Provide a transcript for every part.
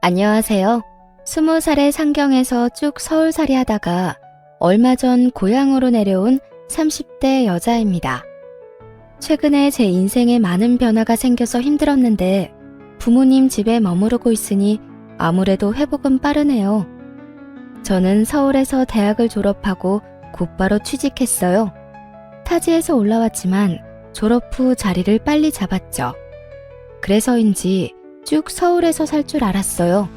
안녕하세요. 20살의 상경에서 쭉 서울살이 하다가 얼마 전 고향으로 내려온 30대 여자입니다. 최근에 제 인생에 많은 변화가 생겨서 힘들었는데 부모님 집에 머무르고 있으니 아무래도 회복은 빠르네요. 저는 서울에서 대학을 졸업하고 곧바로 취직했어요. 타지에서 올라왔지만 졸업 후 자리를 빨리 잡았죠. 그래서인지 쭉 서울에서 살 줄 알았어요.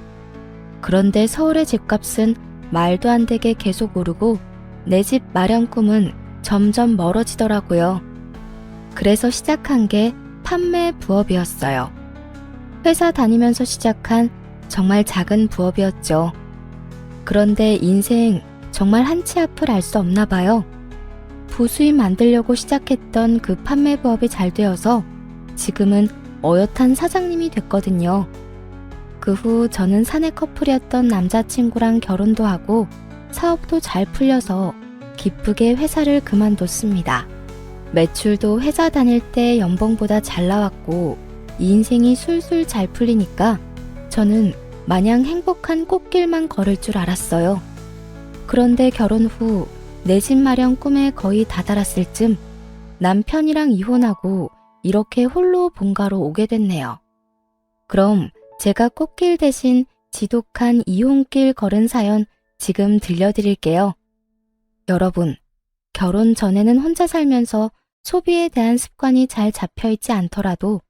그런데 서울의 집값은 말도 안 되게 계속 오르고 내 집 마련 꿈은 점점 멀어지더라고요. 그래서 시작한 게 판매 부업이었어요. 회사 다니면서 시작한 정말 작은 부업이었죠. 그런데 인생 정말 한치 앞을 알 수 없나 봐요. 부수입 만들려고 시작했던 그 판매 부업이 잘 되어서 지금은 어엿한 사장님이 됐거든요. 그 후 저는 사내 커플이었던 남자친구랑 결혼도 하고 사업도 잘 풀려서 기쁘게 회사를 그만뒀습니다. 매출도 회사 다닐 때 연봉보다 잘 나왔고 인생이 술술 잘 풀리니까 저는 마냥 행복한 꽃길만 걸을 줄 알았어요. 그런데 결혼 후 내 집 마련 꿈에 거의 다다랐을 쯤 남편이랑 이혼하고 이렇게 홀로 본가로 오게 됐네요. 그럼 제가 꽃길 대신 지독한 이혼길 걸은 사연 지금 들려드릴게요. 여러분, 결혼 전에는 혼자 살면서 소비에 대한 습관이 잘 잡혀있지 않더라도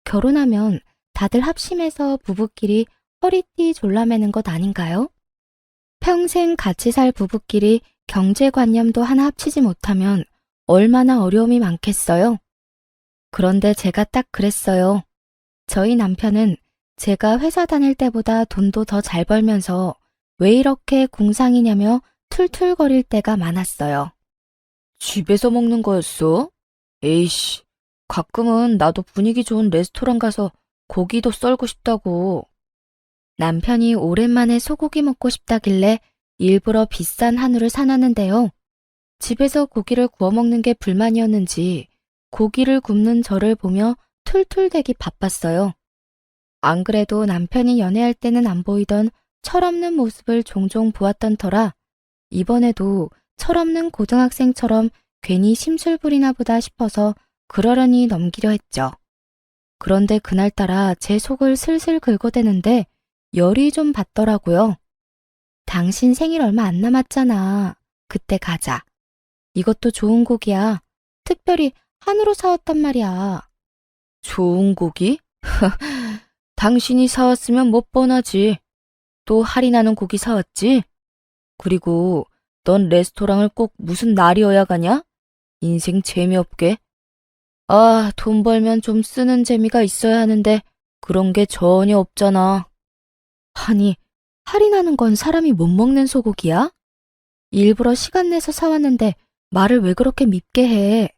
결혼하면 다들 합심해서 부부끼리 허리띠 졸라매는 것 아닌가요? 평생 같이 살 부부끼리 경제관념도 하나 합치지 못하면 얼마나 어려움이 많겠어요? 그런데 제가 딱 그랬어요. 저희 남편은 제가 회사 다닐 때보다 돈도 더 잘 벌면서 왜 이렇게 궁상이냐며 툴툴거릴 때가 많았어요. 집에서 먹는 거였어? 에이씨, 가끔은 나도 분위기 좋은 레스토랑 가서 고기도 썰고 싶다고. 남편이 오랜만에 소고기 먹고 싶다길래 일부러 비싼 한우를 사놨는데요. 집에서 고기를 구워 먹는 게 불만이었는지 고기를 굽는 저를 보며 툴툴대기 바빴어요. 안 그래도 남편이 연애할 때는 안 보이던 철없는 모습을 종종 보았던 터라 이번에도 철없는 고등학생처럼 괜히 심술부리나 보다 싶어서 그러려니 넘기려 했죠. 그런데 그날따라 제 속을 슬슬 긁어대는데 열이 좀 받더라고요. 당신 생일 얼마 안 남았잖아. 그때 가자. 이것도 좋은 고기야. 특별히 한우로 사왔단 말이야. 좋은 고기? 당신이 사왔으면 못 뻔하지. 또 할인하는 고기 사왔지? 그리고 넌 레스토랑을 꼭 무슨 날이어야 가냐? 인생 재미없게. 아, 돈 벌면 좀 쓰는 재미가 있어야 하는데 그런 게 전혀 없잖아. 아니, 할인하는 건 사람이 못 먹는 소고기야? 일부러 시간 내서 사왔는데 말을 왜 그렇게 밉게 해?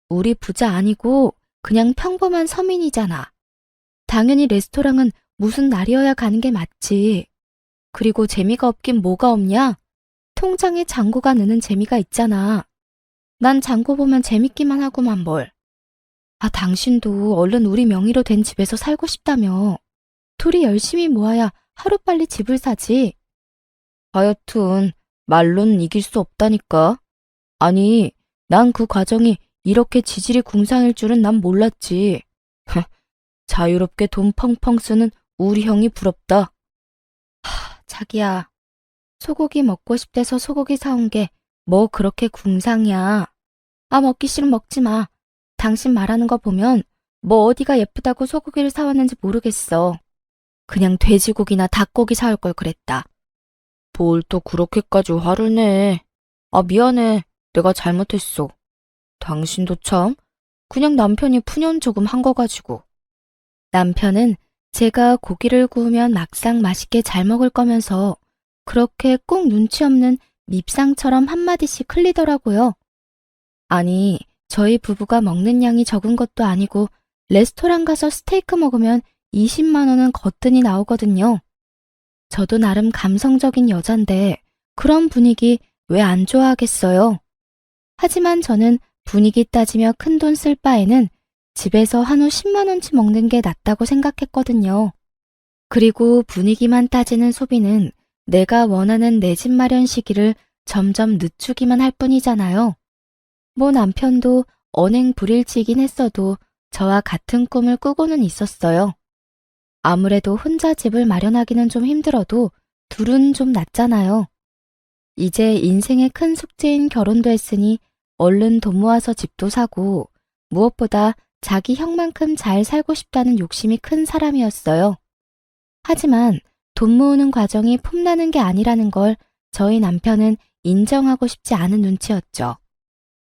우리 부자 아니고 그냥 평범한 서민이잖아. 당연히 레스토랑은 무슨 날이어야 가는 게 맞지. 그리고 재미가 없긴 뭐가 없냐? 통장에 잔고가 느는 재미가 있잖아. 난 잔고 보면 재밌기만 하고만 뭘. 아, 당신도 얼른 우리 명의로 된 집에서 살고 싶다며. 둘이 열심히 모아야 하루빨리 집을 사지. 하여튼 말로는 이길 수 없다니까. 아니, 난 그 과정이 이렇게 지질이 궁상일 줄은 난 몰랐지. 자유롭게 돈 펑펑 쓰는 우리 형이 부럽다. 자기야, 소고기 먹고 싶대서 소고기 사온 게 뭐 그렇게 궁상이야. 아, 먹기 싫으면 먹지 마. 당신 말하는 거 보면 뭐 어디가 예쁘다고 소고기를 사왔는지 모르겠어. 그냥 돼지고기나 닭고기 사올 걸 그랬다. 뭘 또 그렇게까지 화를 내. 아, 미안해. 내가 잘못했어. 당신도 참, 그냥 남편이 푸념 조금 한 거 가지고. 남편은 제가 고기를 구우면 막상 맛있게 잘 먹을 거면서 그렇게 꼭 눈치 없는 밉상처럼 한마디씩 흘리더라고요. 아니, 저희 부부가 먹는 양이 적은 것도 아니고 레스토랑 가서 스테이크 먹으면 20만 원은 거뜬히 나오거든요. 저도 나름 감성적인 여잔데 그런 분위기 왜 안 좋아하겠어요? 하지만 저는 분위기 따지며 큰돈 쓸 바에는 집에서 한우 10만 원치 먹는 게 낫다고 생각했거든요. 그리고 분위기만 따지는 소비는 내가 원하는 내 집 마련 시기를 점점 늦추기만 할 뿐이잖아요. 뭐 남편도 언행 불일치이긴 했어도 저와 같은 꿈을 꾸고는 있었어요. 아무래도 혼자 집을 마련하기는 좀 힘들어도 둘은 좀 낫잖아요. 이제 인생의 큰 숙제인 결혼도 했으니 얼른 돈 모아서 집도 사고 무엇보다 자기 형만큼 잘 살고 싶다는 욕심이 큰 사람이었어요. 하지만 돈 모으는 과정이 폼나는 게 아니라는 걸 저희 남편은 인정하고 싶지 않은 눈치였죠.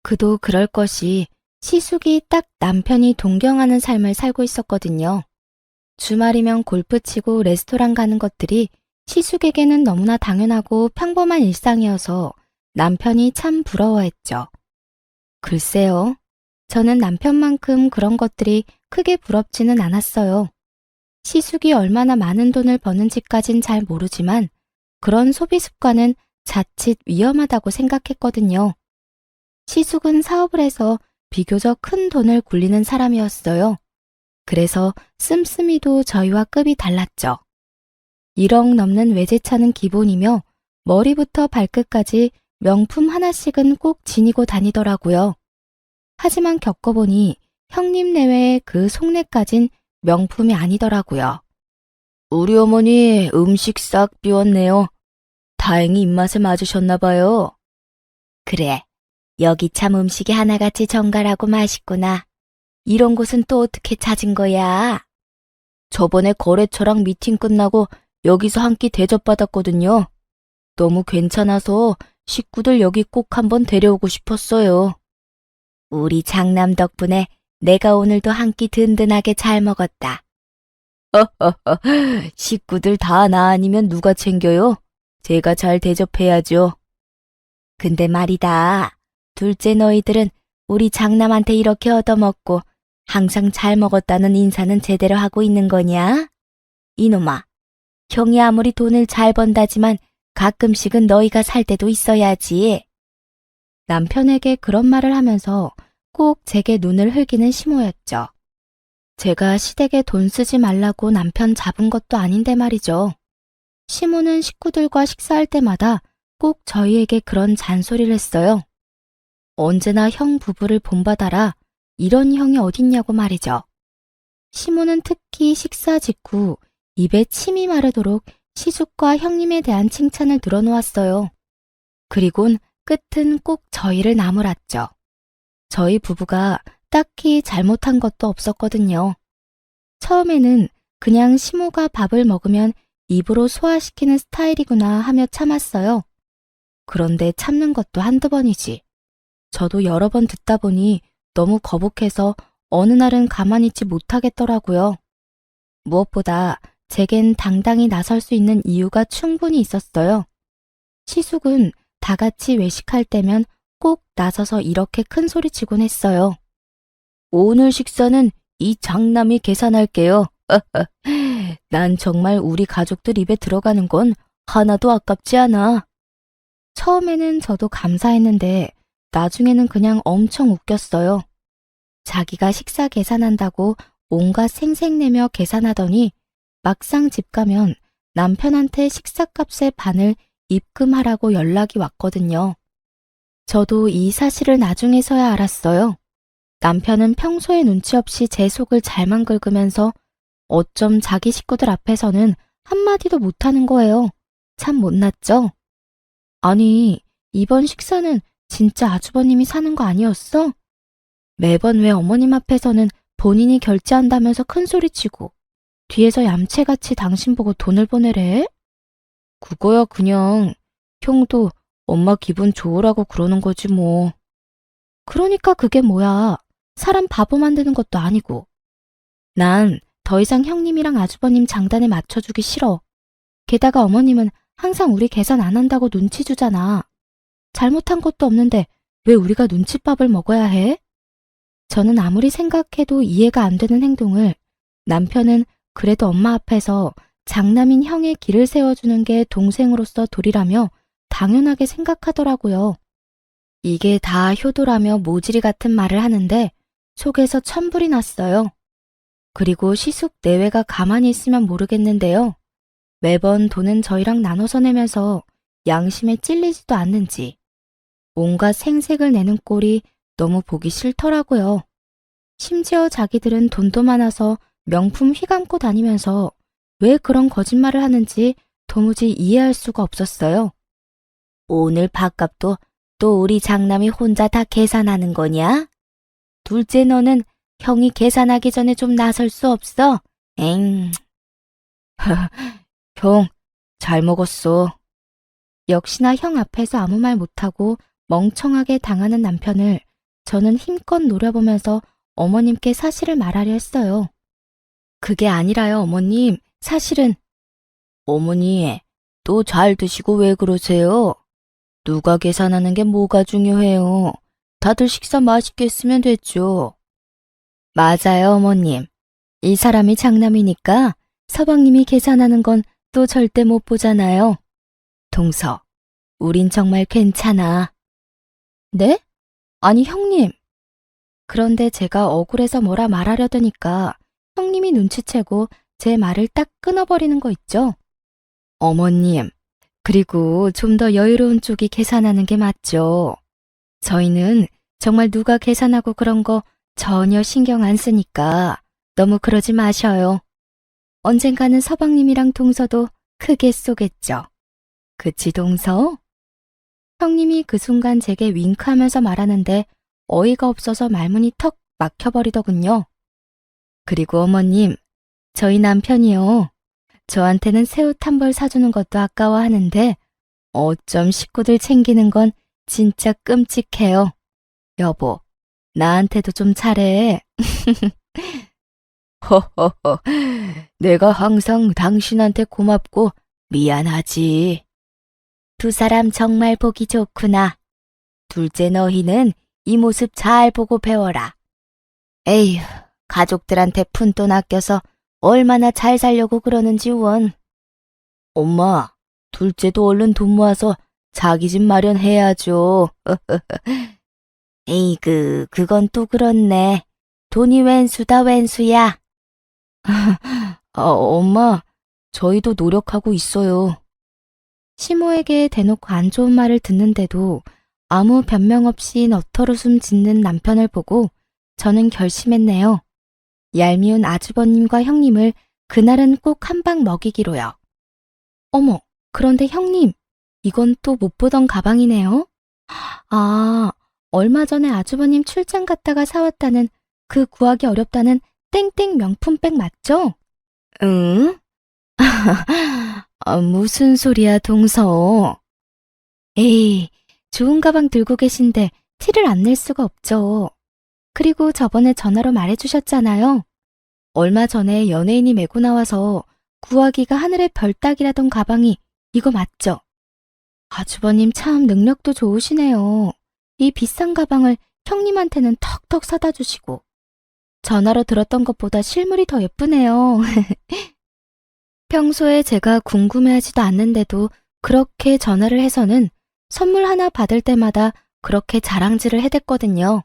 그도 그럴 것이 시숙이 딱 남편이 동경하는 삶을 살고 있었거든요. 주말이면 골프 치고 레스토랑 가는 것들이 시숙에게는 너무나 당연하고 평범한 일상이어서 남편이 참 부러워했죠. 글쎄요. 저는 남편만큼 그런 것들이 크게 부럽지는 않았어요. 시숙이 얼마나 많은 돈을 버는지까진 잘 모르지만 그런 소비 습관은 자칫 위험하다고 생각했거든요. 시숙은 사업을 해서 비교적 큰 돈을 굴리는 사람이었어요. 그래서 씀씀이도 저희와 급이 달랐죠. 1억 넘는 외제차는 기본이며 머리부터 발끝까지 명품 하나씩은 꼭 지니고 다니더라고요. 하지만 겪어보니 형님 내외의 그 속내까진 명품이 아니더라고요. 우리 어머니 음식 싹 비웠네요. 다행히 입맛에 맞으셨나 봐요. 그래, 여기 참 음식이 하나같이 정갈하고 맛있구나. 이런 곳은 또 어떻게 찾은 거야? 저번에 거래처랑 미팅 끝나고 여기서 한 끼 대접받았거든요. 너무 괜찮아서 식구들 여기 꼭 한번 데려오고 싶었어요. 우리 장남 덕분에 내가 오늘도 한 끼 든든하게 잘 먹었다. 식구들 다 나 아니면 누가 챙겨요? 제가 잘 대접해야죠. 근데 말이다. 둘째 너희들은 우리 장남한테 이렇게 얻어먹고 항상 잘 먹었다는 인사는 제대로 하고 있는 거냐? 이놈아, 형이 아무리 돈을 잘 번다지만 가끔씩은 너희가 살 때도 있어야지. 남편에게 그런 말을 하면서 꼭 제게 눈을 흘기는 시모였죠. 제가 시댁에 돈 쓰지 말라고 남편 잡은 것도 아닌데 말이죠. 시모는 식구들과 식사할 때마다 꼭 저희에게 그런 잔소리를 했어요. 언제나 형 부부를 본받아라. 이런 형이 어딨냐고 말이죠. 시모는 특히 식사 직후 입에 침이 마르도록 시숙과 형님에 대한 칭찬을 늘어놓았어요. 그리곤 끝은 꼭 저희를 나무랐죠. 저희 부부가 딱히 잘못한 것도 없었거든요. 처음에는 그냥 시모가 밥을 먹으면 입으로 소화시키는 스타일이구나 하며 참았어요. 그런데 참는 것도 한두 번이지. 저도 여러 번 듣다 보니 너무 거북해서 어느 날은 가만히 있지 못하겠더라고요. 무엇보다 제겐 당당히 나설 수 있는 이유가 충분히 있었어요. 시숙은 다 같이 외식할 때면 꼭 나서서 이렇게 큰 소리치곤 했어요. 오늘 식사는 이 장남이 계산할게요. 난 정말 우리 가족들 입에 들어가는 건 하나도 아깝지 않아. 처음에는 저도 감사했는데 나중에는 그냥 엄청 웃겼어요. 자기가 식사 계산한다고 온갖 생색내며 계산하더니 막상 집 가면 남편한테 식사값의 반을 입금하라고 연락이 왔거든요. 저도 이 사실을 나중에서야 알았어요. 남편은 평소에 눈치 없이 제 속을 잘만 긁으면서 어쩜 자기 식구들 앞에서는 한마디도 못하는 거예요. 참 못났죠? 아니, 이번 식사는 진짜 아주버님이 사는 거 아니었어? 매번 왜 어머님 앞에서는 본인이 결제한다면서 큰소리치고 뒤에서 얌체같이 당신 보고 돈을 보내래? 그거야 그냥 형도 엄마 기분 좋으라고 그러는 거지 뭐. 그러니까 그게 뭐야. 사람 바보 만드는 것도 아니고. 난 더 이상 형님이랑 아주버님 장단에 맞춰주기 싫어. 게다가 어머님은 항상 우리 계산 안 한다고 눈치 주잖아. 잘못한 것도 없는데 왜 우리가 눈칫밥을 먹어야 해? 저는 아무리 생각해도 이해가 안 되는 행동을 남편은 그래도 엄마 앞에서 장남인 형의 길을 세워주는 게 동생으로서 도리라며 당연하게 생각하더라고요. 이게 다 효도라며 모지리 같은 말을 하는데 속에서 천불이 났어요. 그리고 시숙 내외가 가만히 있으면 모르겠는데요. 매번 돈은 저희랑 나눠서 내면서 양심에 찔리지도 않는지 온갖 생색을 내는 꼴이 너무 보기 싫더라고요. 심지어 자기들은 돈도 많아서 명품 휘감고 다니면서 왜 그런 거짓말을 하는지 도무지 이해할 수가 없었어요. 오늘 밥값도 또 우리 장남이 혼자 다 계산하는 거냐? 둘째 너는 형이 계산하기 전에 좀 나설 수 없어? 엥. 형, 잘 먹었어. 역시나 형 앞에서 아무 말 못하고 멍청하게 당하는 남편을 저는 힘껏 노려보면서 어머님께 사실을 말하려 했어요. 그게 아니라요, 어머님. 사실은 어머니, 또 잘 드시고 왜 그러세요? 누가 계산하는 게 뭐가 중요해요? 다들 식사 맛있게 했으면 됐죠. 맞아요, 어머님. 이 사람이 장남이니까 서방님이 계산하는 건 또 절대 못 보잖아요. 동서, 우린 정말 괜찮아. 네? 아니, 형님. 그런데 제가 억울해서 뭐라 말하려더니까 형님이 눈치채고 제 말을 딱 끊어버리는 거 있죠? 어머님, 그리고 좀 더 여유로운 쪽이 계산하는 게 맞죠. 저희는 정말 누가 계산하고 그런 거 전혀 신경 안 쓰니까 너무 그러지 마셔요. 언젠가는 서방님이랑 동서도 크게 쏘겠죠. 그치, 동서? 형님이 그 순간 제게 윙크하면서 말하는데 어이가 없어서 말문이 턱 막혀버리더군요. 그리고 어머님, 저희 남편이요. 저한테는 새옷 한 벌 사주는 것도 아까워하는데 어쩜 식구들 챙기는 건 진짜 끔찍해요. 여보, 나한테도 좀 잘해. 허허허, 내가 항상 당신한테 고맙고 미안하지. 두 사람 정말 보기 좋구나. 둘째 너희는 이 모습 잘 보고 배워라. 에휴, 가족들한테 푼돈 아껴서 얼마나 잘 살려고 그러는지 원. 엄마, 둘째도 얼른 돈 모아서 자기 집 마련해야죠. 에이그, 그건 또 그렇네. 돈이 웬수다 웬수야. 엄마, 저희도 노력하고 있어요. 시모에게 대놓고 안 좋은 말을 듣는데도 아무 변명 없이 너털웃음 짓는 남편을 보고 저는 결심했네요. 얄미운 아주버님과 형님을 그날은 꼭 한 방 먹이기로요. 어머, 그런데 형님, 이건 또 못 보던 가방이네요. 아, 얼마 전에 아주버님 출장 갔다가 사왔다는 그 구하기 어렵다는 땡땡 명품백 맞죠? 응? 무슨 소리야, 동서. 에이, 좋은 가방 들고 계신데 티를 안 낼 수가 없죠. 그리고 저번에 전화로 말해주셨잖아요. 얼마 전에 연예인이 메고 나와서 구하기가 하늘의 별 따기라던 가방이 이거 맞죠? 아주버님 참 능력도 좋으시네요. 이 비싼 가방을 형님한테는 턱턱 사다 주시고. 전화로 들었던 것보다 실물이 더 예쁘네요. 평소에 제가 궁금해하지도 않는데도 그렇게 전화를 해서는 선물 하나 받을 때마다 그렇게 자랑질을 해댔거든요.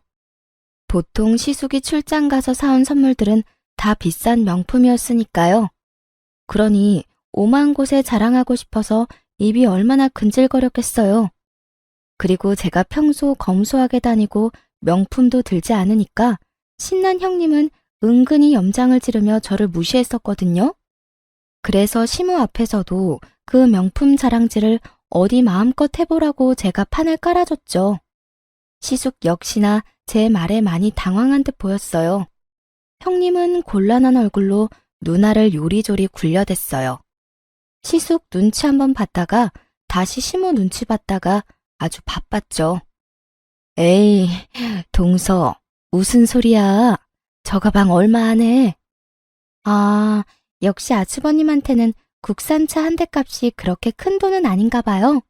보통 시숙이 출장 가서 사온 선물들은 다 비싼 명품이었으니까요. 그러니 오만 곳에 자랑하고 싶어서 입이 얼마나 근질거렸겠어요. 그리고 제가 평소 검소하게 다니고 명품도 들지 않으니까 신난 형님은 은근히 염장을 지르며 저를 무시했었거든요. 그래서 시모 앞에서도 그 명품 자랑질을 어디 마음껏 해보라고 제가 판을 깔아줬죠. 시숙 역시나 제 말에 많이 당황한 듯 보였어요. 형님은 곤란한 얼굴로 누나를 요리조리 굴려댔어요. 시숙 눈치 한번 봤다가 다시 시모 눈치 봤다가 아주 바빴죠. 에이, 동서, 무슨 소리야. 저 가방 얼마 안 해. 아, 역시 아주버님한테는 국산차 한 대 값이 그렇게 큰 돈은 아닌가 봐요.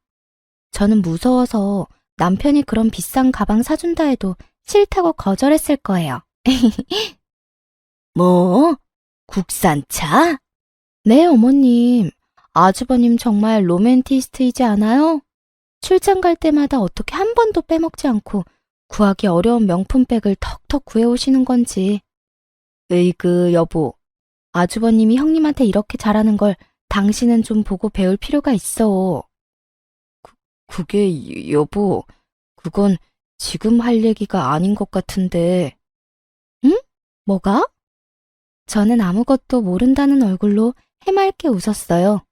저는 무서워서 남편이 그런 비싼 가방 사준다 해도 싫다고 거절했을 거예요. 뭐? 국산차? 네, 어머님. 아주버님 정말 로맨티스트이지 않아요? 출장 갈 때마다 어떻게 한 번도 빼먹지 않고 구하기 어려운 명품백을 턱턱 구해오시는 건지. 으이그, 여보. 아주버님이 형님한테 이렇게 잘하는 걸 당신은 좀 보고 배울 필요가 있어. 그게 여보, 그건 지금 할 얘기가 아닌 것 같은데. 응? 뭐가? 저는 아무것도 모른다는 얼굴로 해맑게 웃었어요.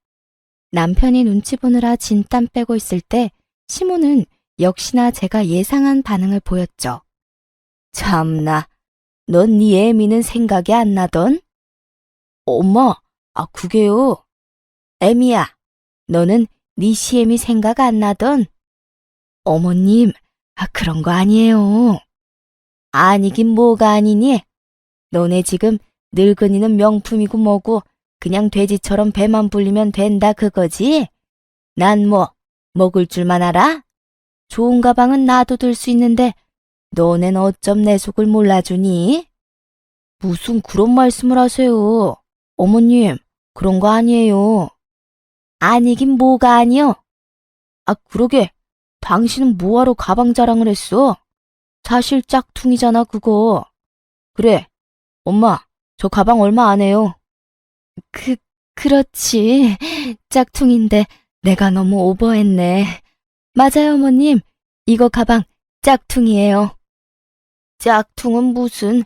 남편이 눈치 보느라 진땀 빼고 있을 때 시모는 역시나 제가 예상한 반응을 보였죠. 참나, 넌 네 애미는 생각이 안 나던? 엄마, 그게요. 애미야, 너는 네 시애미 생각 안 나던? 어머님, 그런 거 아니에요. 아니긴 뭐가 아니니? 너네 지금 늙은이는 명품이고 뭐고 그냥 돼지처럼 배만 불리면 된다 그거지? 난 뭐 먹을 줄만 알아? 좋은 가방은 나도 들 수 있는데 너넨 어쩜 내 속을 몰라주니? 무슨 그런 말씀을 하세요? 어머님, 그런 거 아니에요. 아니긴 뭐가 아니요? 그러게, 당신은 뭐하러 가방 자랑을 했어? 사실 짝퉁이잖아, 그거. 그래, 엄마, 저 가방 얼마 안 해요. 그렇지. 짝퉁인데 내가 너무 오버했네. 맞아요, 어머님. 이거 가방 짝퉁이에요. 짝퉁은 무슨?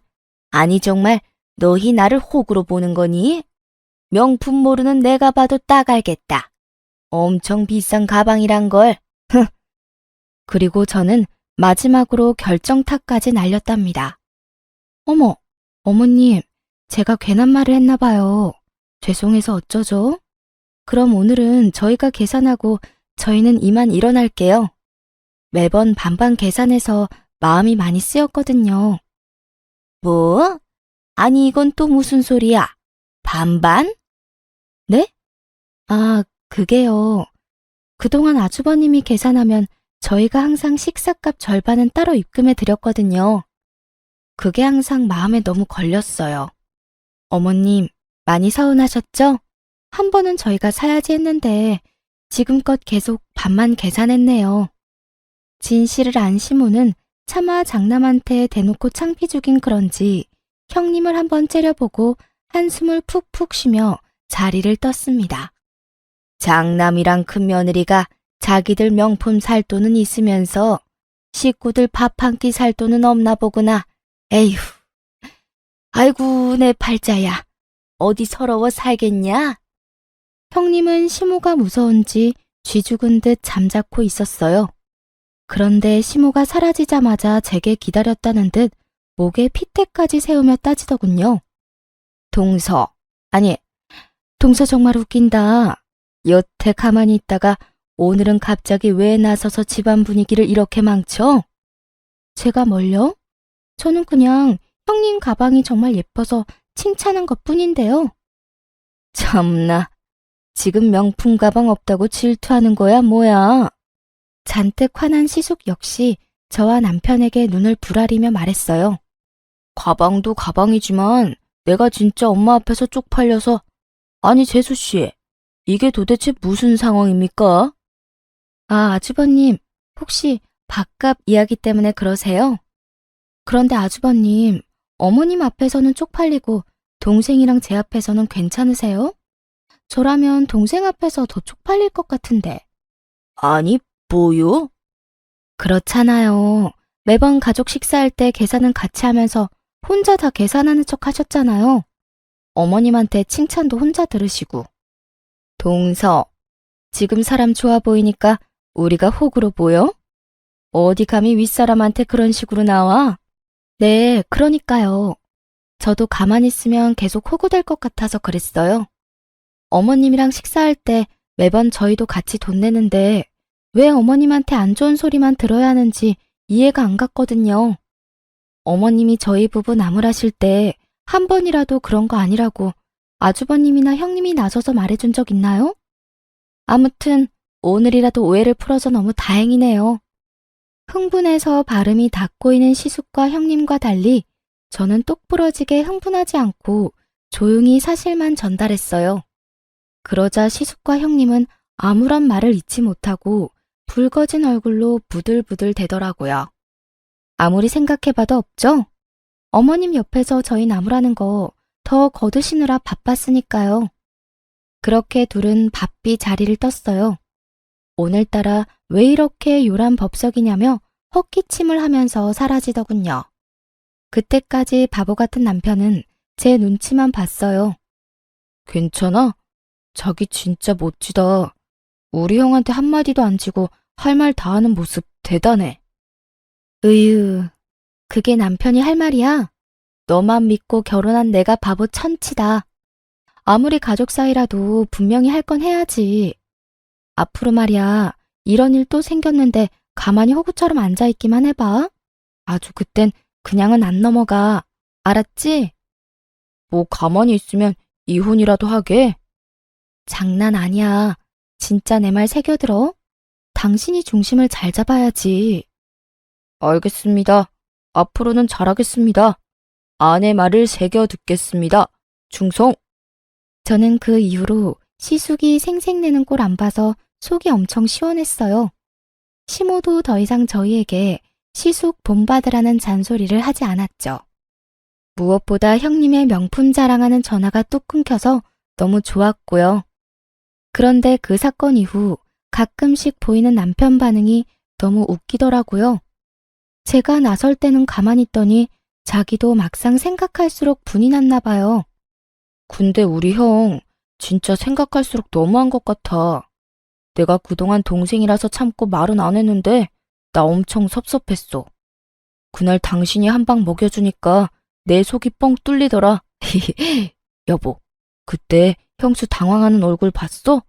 아니 정말 너희 나를 호구로 보는 거니? 명품 모르는 내가 봐도 딱 알겠다. 엄청 비싼 가방이란 걸. 그리고 저는 마지막으로 결정타까지 날렸답니다. 어머, 어머님, 제가 괜한 말을 했나 봐요. 죄송해서 어쩌죠? 그럼 오늘은 저희가 계산하고 저희는 이만 일어날게요. 매번 반반 계산해서 마음이 많이 쓰였거든요. 뭐? 아니 이건 또 무슨 소리야? 반반? 네? 그게요. 그동안 아주버님이 계산하면 저희가 항상 식사값 절반은 따로 입금해 드렸거든요. 그게 항상 마음에 너무 걸렸어요. 어머님, 많이 서운하셨죠? 한 번은 저희가 사야지 했는데 지금껏 계속 반만 계산했네요. 진실을 안 시모는 차마 장남한테 대놓고 창피 죽인 그런지 형님을 한번 째려보고 한숨을 푹푹 쉬며 자리를 떴습니다. 장남이랑 큰 며느리가 자기들 명품 살 돈은 있으면서 식구들 밥 한 끼 살 돈은 없나 보구나. 에휴. 아이고 내 팔자야. 어디 서러워 살겠냐? 형님은 시모가 무서운지 쥐 죽은 듯 잠자코 있었어요. 그런데 시모가 사라지자마자 제게 기다렸다는 듯 목에 핏대까지 세우며 따지더군요. 동서. 동서 정말 웃긴다. 여태 가만히 있다가 오늘은 갑자기 왜 나서서 집안 분위기를 이렇게 망쳐? 제가 뭘요? 저는 그냥 형님 가방이 정말 예뻐서 칭찬한 것뿐인데요. 참나. 지금 명품 가방 없다고 질투하는 거야 뭐야? 잔뜩 화난 시숙 역시 저와 남편에게 눈을 부라리며 말했어요. 가방도 가방이지만 내가 진짜 엄마 앞에서 쪽팔려서. 아니 재수씨, 이게 도대체 무슨 상황입니까? 아주버님, 혹시 밥값 이야기 때문에 그러세요? 그런데 아주버님, 어머님 앞에서는 쪽팔리고 동생이랑 제 앞에서는 괜찮으세요? 저라면 동생 앞에서 더 쪽팔릴 것 같은데. 아니 뭐요? 그렇잖아요. 매번 가족 식사할 때 계산은 같이 하면서 혼자 다 계산하는 척 하셨잖아요. 어머님한테 칭찬도 혼자 들으시고. 동서, 지금 사람 좋아 보이니까 우리가 호구로 보여? 어디 감히 윗사람한테 그런 식으로 나와? 네, 그러니까요. 저도 가만히 있으면 계속 호구될 것 같아서 그랬어요. 어머님이랑 식사할 때 매번 저희도 같이 돈 내는데 왜 어머님한테 안 좋은 소리만 들어야 하는지 이해가 안 갔거든요. 어머님이 저희 부부 나무라실 때 한 번이라도 그런 거 아니라고 아주버님이나 형님이 나서서 말해준 적 있나요? 아무튼 오늘이라도 오해를 풀어서 너무 다행이네요. 흥분해서 발음이 다 꼬이는 시숙과 형님과 달리 저는 똑부러지게 흥분하지 않고 조용히 사실만 전달했어요. 그러자 시숙과 형님은 아무런 말을 잊지 못하고 붉어진 얼굴로 부들부들 대더라고요. 아무리 생각해봐도 없죠? 어머님 옆에서 저희 나무라는 거 더 거두시느라 바빴으니까요. 그렇게 둘은 바삐 자리를 떴어요. 오늘따라 왜 이렇게 요란 법석이냐며 헛기침을 하면서 사라지더군요. 그때까지 바보 같은 남편은 제 눈치만 봤어요. 괜찮아? 자기 진짜 멋지다. 우리 형한테 한마디도 안 지고 할 말 다 하는 모습 대단해. 으유, 그게 남편이 할 말이야? 너만 믿고 결혼한 내가 바보 천치다. 아무리 가족 사이라도 분명히 할 건 해야지. 앞으로 말이야, 이런 일 또 생겼는데 가만히 호구처럼 앉아있기만 해봐. 아주 그땐 그냥은 안 넘어가. 알았지? 뭐 가만히 있으면 이혼이라도 하게? 장난 아니야. 진짜 내 말 새겨들어? 당신이 중심을 잘 잡아야지. 알겠습니다. 앞으로는 잘하겠습니다. 아내 말을 새겨 듣겠습니다. 충성! 저는 그 이후로 시숙이 생색내는 꼴 안 봐서 속이 엄청 시원했어요. 시모도 더 이상 저희에게 시숙 본받으라는 잔소리를 하지 않았죠. 무엇보다 형님의 명품 자랑하는 전화가 뚝 끊겨서 너무 좋았고요. 그런데 그 사건 이후 가끔씩 보이는 남편 반응이 너무 웃기더라고요. 제가 나설 때는 가만히 있더니 자기도 막상 생각할수록 분이 났나 봐요. 근데 우리 형 진짜 생각할수록 너무한 것 같아. 내가 그동안 동생이라서 참고 말은 안 했는데 나 엄청 섭섭했어. 그날 당신이 한 방 먹여주니까 내 속이 뻥 뚫리더라. 여보, 그때 형수 당황하는 얼굴 봤어?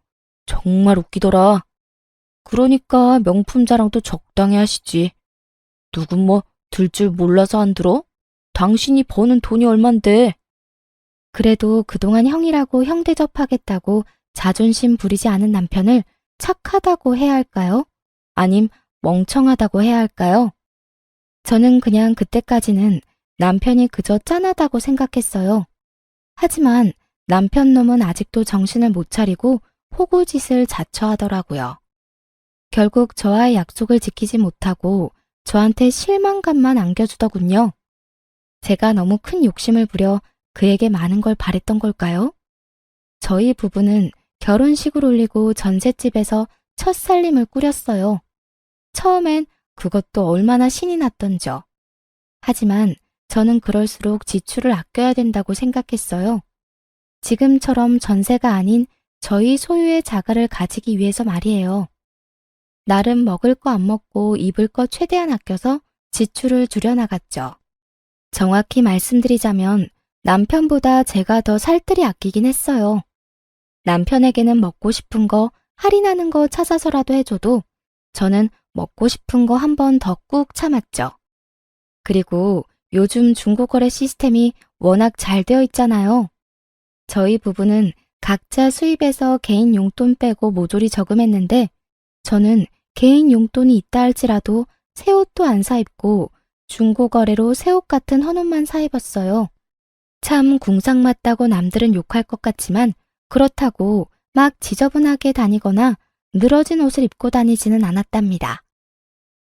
정말 웃기더라. 그러니까 명품 자랑도 적당히 하시지. 누군 뭐 들 줄 몰라서 안 들어? 당신이 버는 돈이 얼만데. 그래도 그동안 형이라고 형 대접하겠다고 자존심 부리지 않은 남편을 착하다고 해야 할까요? 아님 멍청하다고 해야 할까요? 저는 그냥 그때까지는 남편이 그저 짠하다고 생각했어요. 하지만 남편 놈은 아직도 정신을 못 차리고 호구짓을 자처하더라고요. 결국 저와의 약속을 지키지 못하고 저한테 실망감만 안겨주더군요. 제가 너무 큰 욕심을 부려 그에게 많은 걸 바랬던 걸까요? 저희 부부는 결혼식을 올리고 전셋집에서 첫 살림을 꾸렸어요. 처음엔 그것도 얼마나 신이 났던죠. 하지만 저는 그럴수록 지출을 아껴야 된다고 생각했어요. 지금처럼 전세가 아닌 저희 소유의 자가를 가지기 위해서 말이에요. 나름 먹을 거 안 먹고 입을 거 최대한 아껴서 지출을 줄여나갔죠. 정확히 말씀드리자면 남편보다 제가 더 살뜰히 아끼긴 했어요. 남편에게는 먹고 싶은 거, 할인하는 거 찾아서라도 해줘도 저는 먹고 싶은 거 한 번 더 꾹 참았죠. 그리고 요즘 중고거래 시스템이 워낙 잘 되어 있잖아요. 저희 부부는 각자 수입에서 개인 용돈 빼고 모조리 저금했는데 저는 개인 용돈이 있다 할지라도 새 옷도 안 사 입고 중고거래로 새 옷 같은 헌옷만 사 입었어요. 참 궁상 맞다고 남들은 욕할 것 같지만 그렇다고 막 지저분하게 다니거나 늘어진 옷을 입고 다니지는 않았답니다.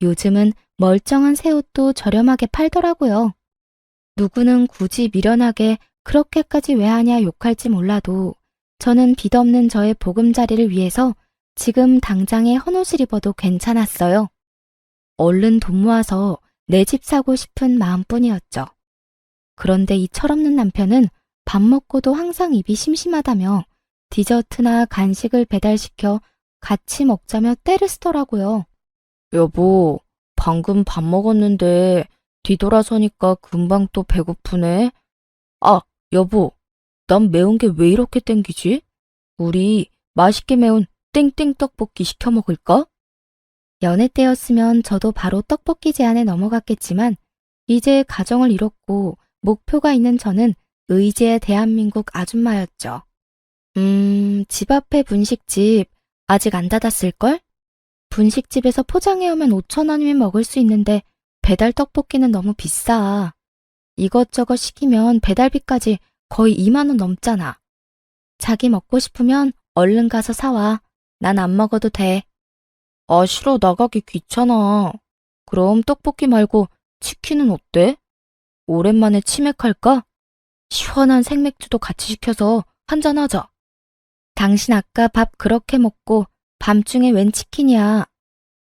요즘은 멀쩡한 새 옷도 저렴하게 팔더라고요. 누구는 굳이 미련하게 그렇게까지 왜 하냐 욕할지 몰라도 저는 빚없는 저의 보금자리를 위해서 지금 당장에 헌옷을 입어도 괜찮았어요. 얼른 돈 모아서 내 집 사고 싶은 마음뿐이었죠. 그런데 이 철없는 남편은 밥 먹고도 항상 입이 심심하다며 디저트나 간식을 배달시켜 같이 먹자며 떼를 쓰더라고요. 여보, 방금 밥 먹었는데 뒤돌아서니까 금방 또 배고프네. 아, 여보, 난 매운 게 왜 이렇게 땡기지? 우리 맛있게 매운 땡땡 떡볶이 시켜 먹을까? 연애 때였으면 저도 바로 떡볶이 제안에 넘어갔겠지만 이제 가정을 이뤘고 목표가 있는 저는 의지의 대한민국 아줌마였죠. 집 앞에 분식집 아직 안 닫았을걸? 분식집에서 포장해오면 5,000원이면 먹을 수 있는데 배달 떡볶이는 너무 비싸. 이것저것 시키면 배달비까지 거의 2만 원 넘잖아. 자기 먹고 싶으면 얼른 가서 사와. 난 안 먹어도 돼. 아, 싫어. 나가기 귀찮아. 그럼 떡볶이 말고 치킨은 어때? 오랜만에 치맥할까? 시원한 생맥주도 같이 시켜서 한잔하자. 당신 아까 밥 그렇게 먹고 밤중에 웬 치킨이야.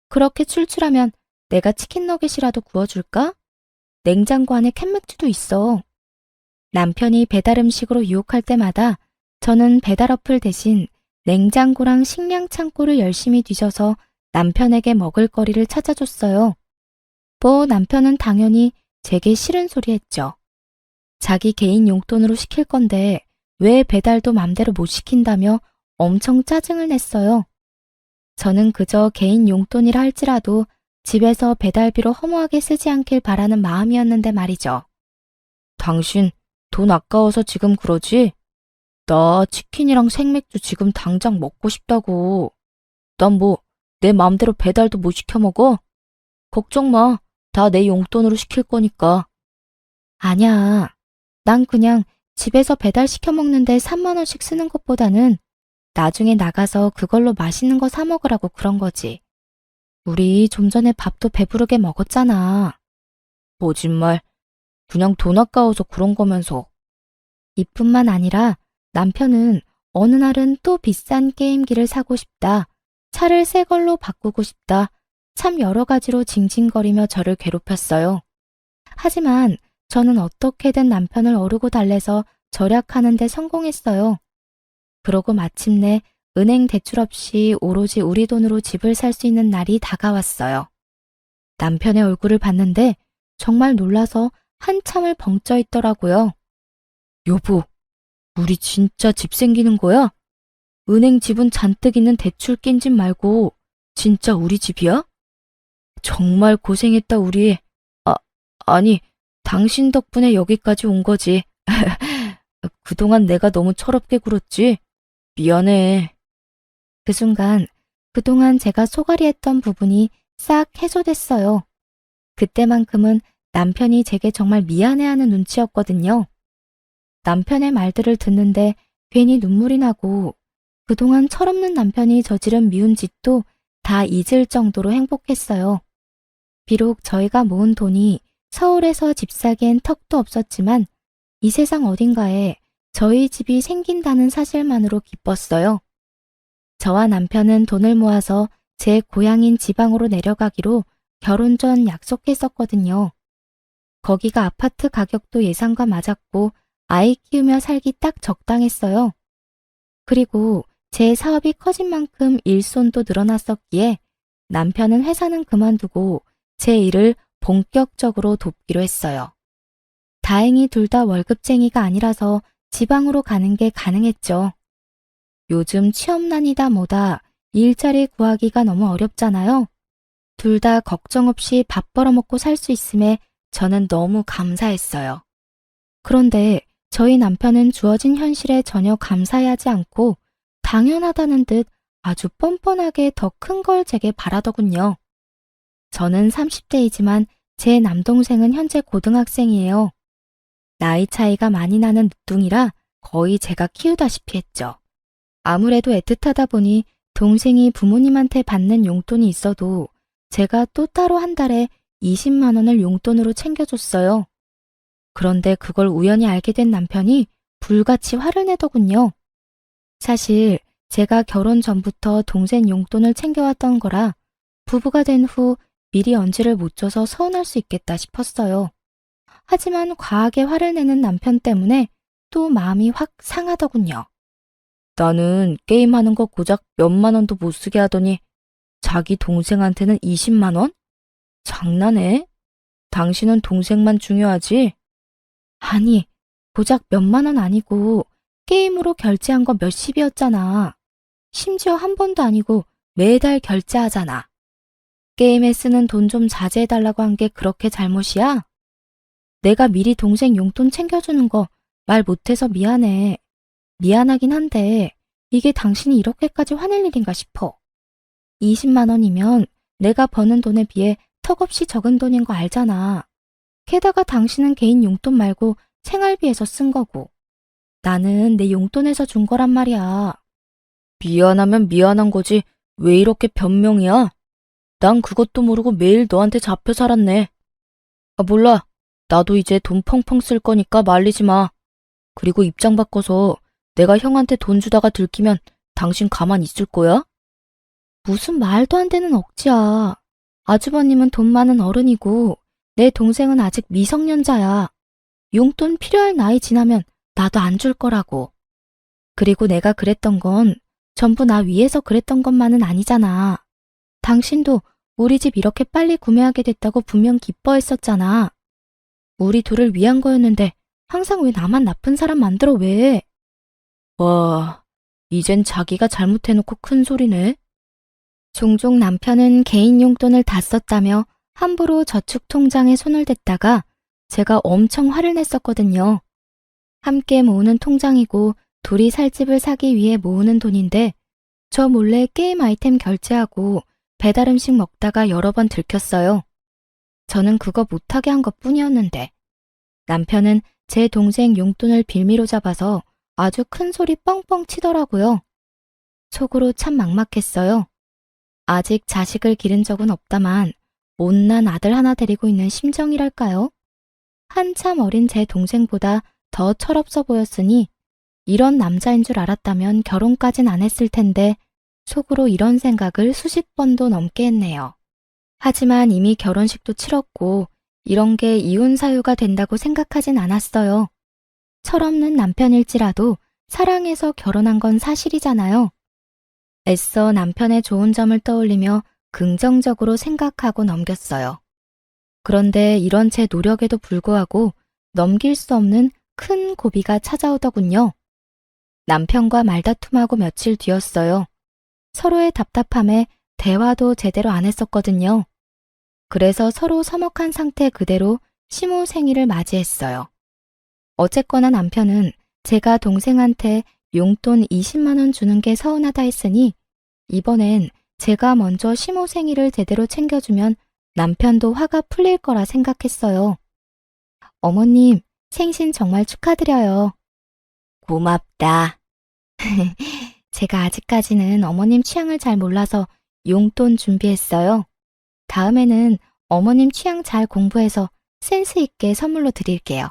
그렇게 출출하면 내가 치킨 너겟이라도 구워줄까? 냉장고 안에 캔맥주도 있어. 남편이 배달 음식으로 유혹할 때마다 저는 배달 어플 대신 냉장고랑 식량 창고를 열심히 뒤져서 남편에게 먹을 거리를 찾아줬어요. 뭐 남편은 당연히 제게 싫은 소리 했죠. 자기 개인 용돈으로 시킬 건데 왜 배달도 맘대로 못 시킨다며 엄청 짜증을 냈어요. 저는 그저 개인 용돈이라 할지라도 집에서 배달비로 허무하게 쓰지 않길 바라는 마음이었는데 말이죠. 당신 돈 아까워서 지금 그러지? 나 치킨이랑 생맥주 지금 당장 먹고 싶다고. 난 뭐 내 맘대로 배달도 못 시켜 먹어? 걱정 마. 다 내 용돈으로 시킬 거니까. 아니야. 난 그냥 집에서 배달시켜 먹는데 3만 원씩 쓰는 것보다는 나중에 나가서 그걸로 맛있는 거 사 먹으라고 그런 거지. 우리 좀 전에 밥도 배부르게 먹었잖아. 거짓말. 그냥 돈 아까워서 그런 거면서. 이뿐만 아니라 남편은 어느 날은 또 비싼 게임기를 사고 싶다. 차를 새 걸로 바꾸고 싶다. 참 여러 가지로 징징거리며 저를 괴롭혔어요. 하지만 저는 어떻게든 남편을 어르고 달래서 절약하는 데 성공했어요. 그러고 마침내 은행 대출 없이 오로지 우리 돈으로 집을 살 수 있는 날이 다가왔어요. 남편의 얼굴을 봤는데 정말 놀라서 한참을 벙쪄 있더라고요. 여보, 우리 진짜 집 생기는 거야? 은행 지분 잔뜩 있는 대출 낀 집 말고 진짜 우리 집이야? 정말 고생했다 우리. 아니, 당신 덕분에 여기까지 온 거지. 그동안 내가 너무 철없게 굴었지? 미안해. 그 순간 그동안 제가 소갈이 했던 부분이 싹 해소됐어요. 그때만큼은 남편이 제게 정말 미안해하는 눈치였거든요. 남편의 말들을 듣는데 괜히 눈물이 나고 그동안 철없는 남편이 저지른 미운 짓도 다 잊을 정도로 행복했어요. 비록 저희가 모은 돈이 서울에서 집 사기엔 턱도 없었지만 이 세상 어딘가에 저희 집이 생긴다는 사실만으로 기뻤어요. 저와 남편은 돈을 모아서 제 고향인 지방으로 내려가기로 결혼 전 약속했었거든요. 거기가 아파트 가격도 예상과 맞았고 아이 키우며 살기 딱 적당했어요. 그리고 제 사업이 커진 만큼 일손도 늘어났었기에 남편은 회사는 그만두고 제 일을 본격적으로 돕기로 했어요. 다행히 둘 다 월급쟁이가 아니라서 지방으로 가는 게 가능했죠. 요즘 취업난이다 뭐다 일자리 구하기가 너무 어렵잖아요. 둘 다 걱정 없이 밥 벌어먹고 살 수 있음에 저는 너무 감사했어요. 그런데 저희 남편은 주어진 현실에 전혀 감사해하지 않고 당연하다는 듯 아주 뻔뻔하게 더 큰 걸 제게 바라더군요. 저는 30대이지만 제 남동생은 현재 고등학생이에요. 나이 차이가 많이 나는 늦둥이라 거의 제가 키우다시피 했죠. 아무래도 애틋하다 보니 동생이 부모님한테 받는 용돈이 있어도 제가 또 따로 한 달에 20만 원을 용돈으로 챙겨줬어요. 그런데 그걸 우연히 알게 된 남편이 불같이 화를 내더군요. 사실 제가 결혼 전부터 동생 용돈을 챙겨왔던 거라 부부가 된 후 미리 언지를 못 줘서 서운할 수 있겠다 싶었어요. 하지만 과하게 화를 내는 남편 때문에 또 마음이 확 상하더군요. 나는 게임하는 거 고작 몇만 원도 못 쓰게 하더니 자기 동생한테는 20만 원? 장난해? 당신은 동생만 중요하지? 아니, 고작 몇만 원 아니고 게임으로 결제한 거 몇십이었잖아. 심지어 한 번도 아니고 매달 결제하잖아. 게임에 쓰는 돈 좀 자제해달라고 한 게 그렇게 잘못이야? 내가 미리 동생 용돈 챙겨주는 거 말 못해서 미안해. 미안하긴 한데 이게 당신이 이렇게까지 화낼 일인가 싶어. 20만 원이면 내가 버는 돈에 비해 턱없이 적은 돈인 거 알잖아. 게다가 당신은 개인 용돈 말고 생활비에서 쓴 거고. 나는 내 용돈에서 준 거란 말이야. 미안하면 미안한 거지. 왜 이렇게 변명이야? 난 그것도 모르고 매일 너한테 잡혀 살았네. 몰라. 나도 이제 돈 펑펑 쓸 거니까 말리지 마. 그리고 입장 바꿔서 내가 형한테 돈 주다가 들키면 당신 가만 있을 거야? 무슨 말도 안 되는 억지야. 아주버님은 돈 많은 어른이고 내 동생은 아직 미성년자야. 용돈 필요할 나이 지나면 나도 안 줄 거라고. 그리고 내가 그랬던 건 전부 나 위해서 그랬던 것만은 아니잖아. 당신도 우리 집 이렇게 빨리 구매하게 됐다고 분명 기뻐했었잖아. 우리 둘을 위한 거였는데 항상 왜 나만 나쁜 사람 만들어 왜? 와, 이젠 자기가 잘못해놓고 큰 소리네. 종종 남편은 개인 용돈을 다 썼다며 함부로 저축 통장에 손을 댔다가 제가 엄청 화를 냈었거든요. 함께 모으는 통장이고 둘이 살 집을 사기 위해 모으는 돈인데 저 몰래 게임 아이템 결제하고 배달 음식 먹다가 여러 번 들켰어요. 저는 그거 못하게 한 것뿐이었는데 남편은 제 동생 용돈을 빌미로 잡아서 아주 큰 소리 뻥뻥 치더라고요. 속으로 참 막막했어요. 아직 자식을 기른 적은 없다만 못난 아들 하나 데리고 있는 심정이랄까요? 한참 어린 제 동생보다 더 철없어 보였으니 이런 남자인 줄 알았다면 결혼까진 안 했을 텐데 속으로 이런 생각을 수십 번도 넘게 했네요. 하지만 이미 결혼식도 치렀고 이런 게 이혼 사유가 된다고 생각하진 않았어요. 철없는 남편일지라도 사랑해서 결혼한 건 사실이잖아요. 애써 남편의 좋은 점을 떠올리며 긍정적으로 생각하고 넘겼어요. 그런데 이런 제 노력에도 불구하고 넘길 수 없는 큰 고비가 찾아오더군요. 남편과 말다툼하고 며칠 뒤였어요. 서로의 답답함에 대화도 제대로 안 했었거든요. 그래서 서로 서먹한 상태 그대로 시모 생일을 맞이했어요. 어쨌거나 남편은 제가 동생한테 용돈 20만 원 주는 게 서운하다 했으니 이번엔 제가 먼저 시모 생일을 제대로 챙겨주면 남편도 화가 풀릴 거라 생각했어요. 어머님, 생신 정말 축하드려요. 고맙다. 제가 아직까지는 어머님 취향을 잘 몰라서 용돈 준비했어요. 다음에는 어머님 취향 잘 공부해서 센스 있게 선물로 드릴게요.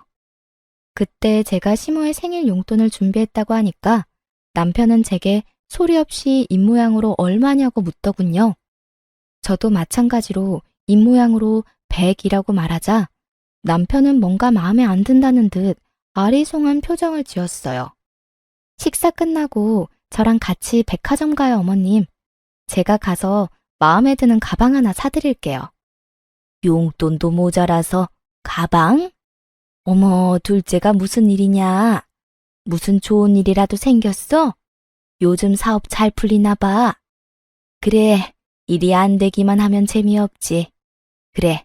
그때 제가 시모의 생일 용돈을 준비했다고 하니까 남편은 제게 소리 없이 입모양으로 얼마냐고 묻더군요. 저도 마찬가지로 입모양으로 100이라고 말하자 남편은 뭔가 마음에 안 든다는 듯 아리송한 표정을 지었어요. 식사 끝나고 저랑 같이 백화점 가요, 어머님. 제가 가서 마음에 드는 가방 하나 사드릴게요. 용돈도 모자라서 가방? 어머, 둘째가 무슨 일이냐? 무슨 좋은 일이라도 생겼어? 요즘 사업 잘 풀리나 봐. 그래, 일이 안 되기만 하면 재미없지. 그래,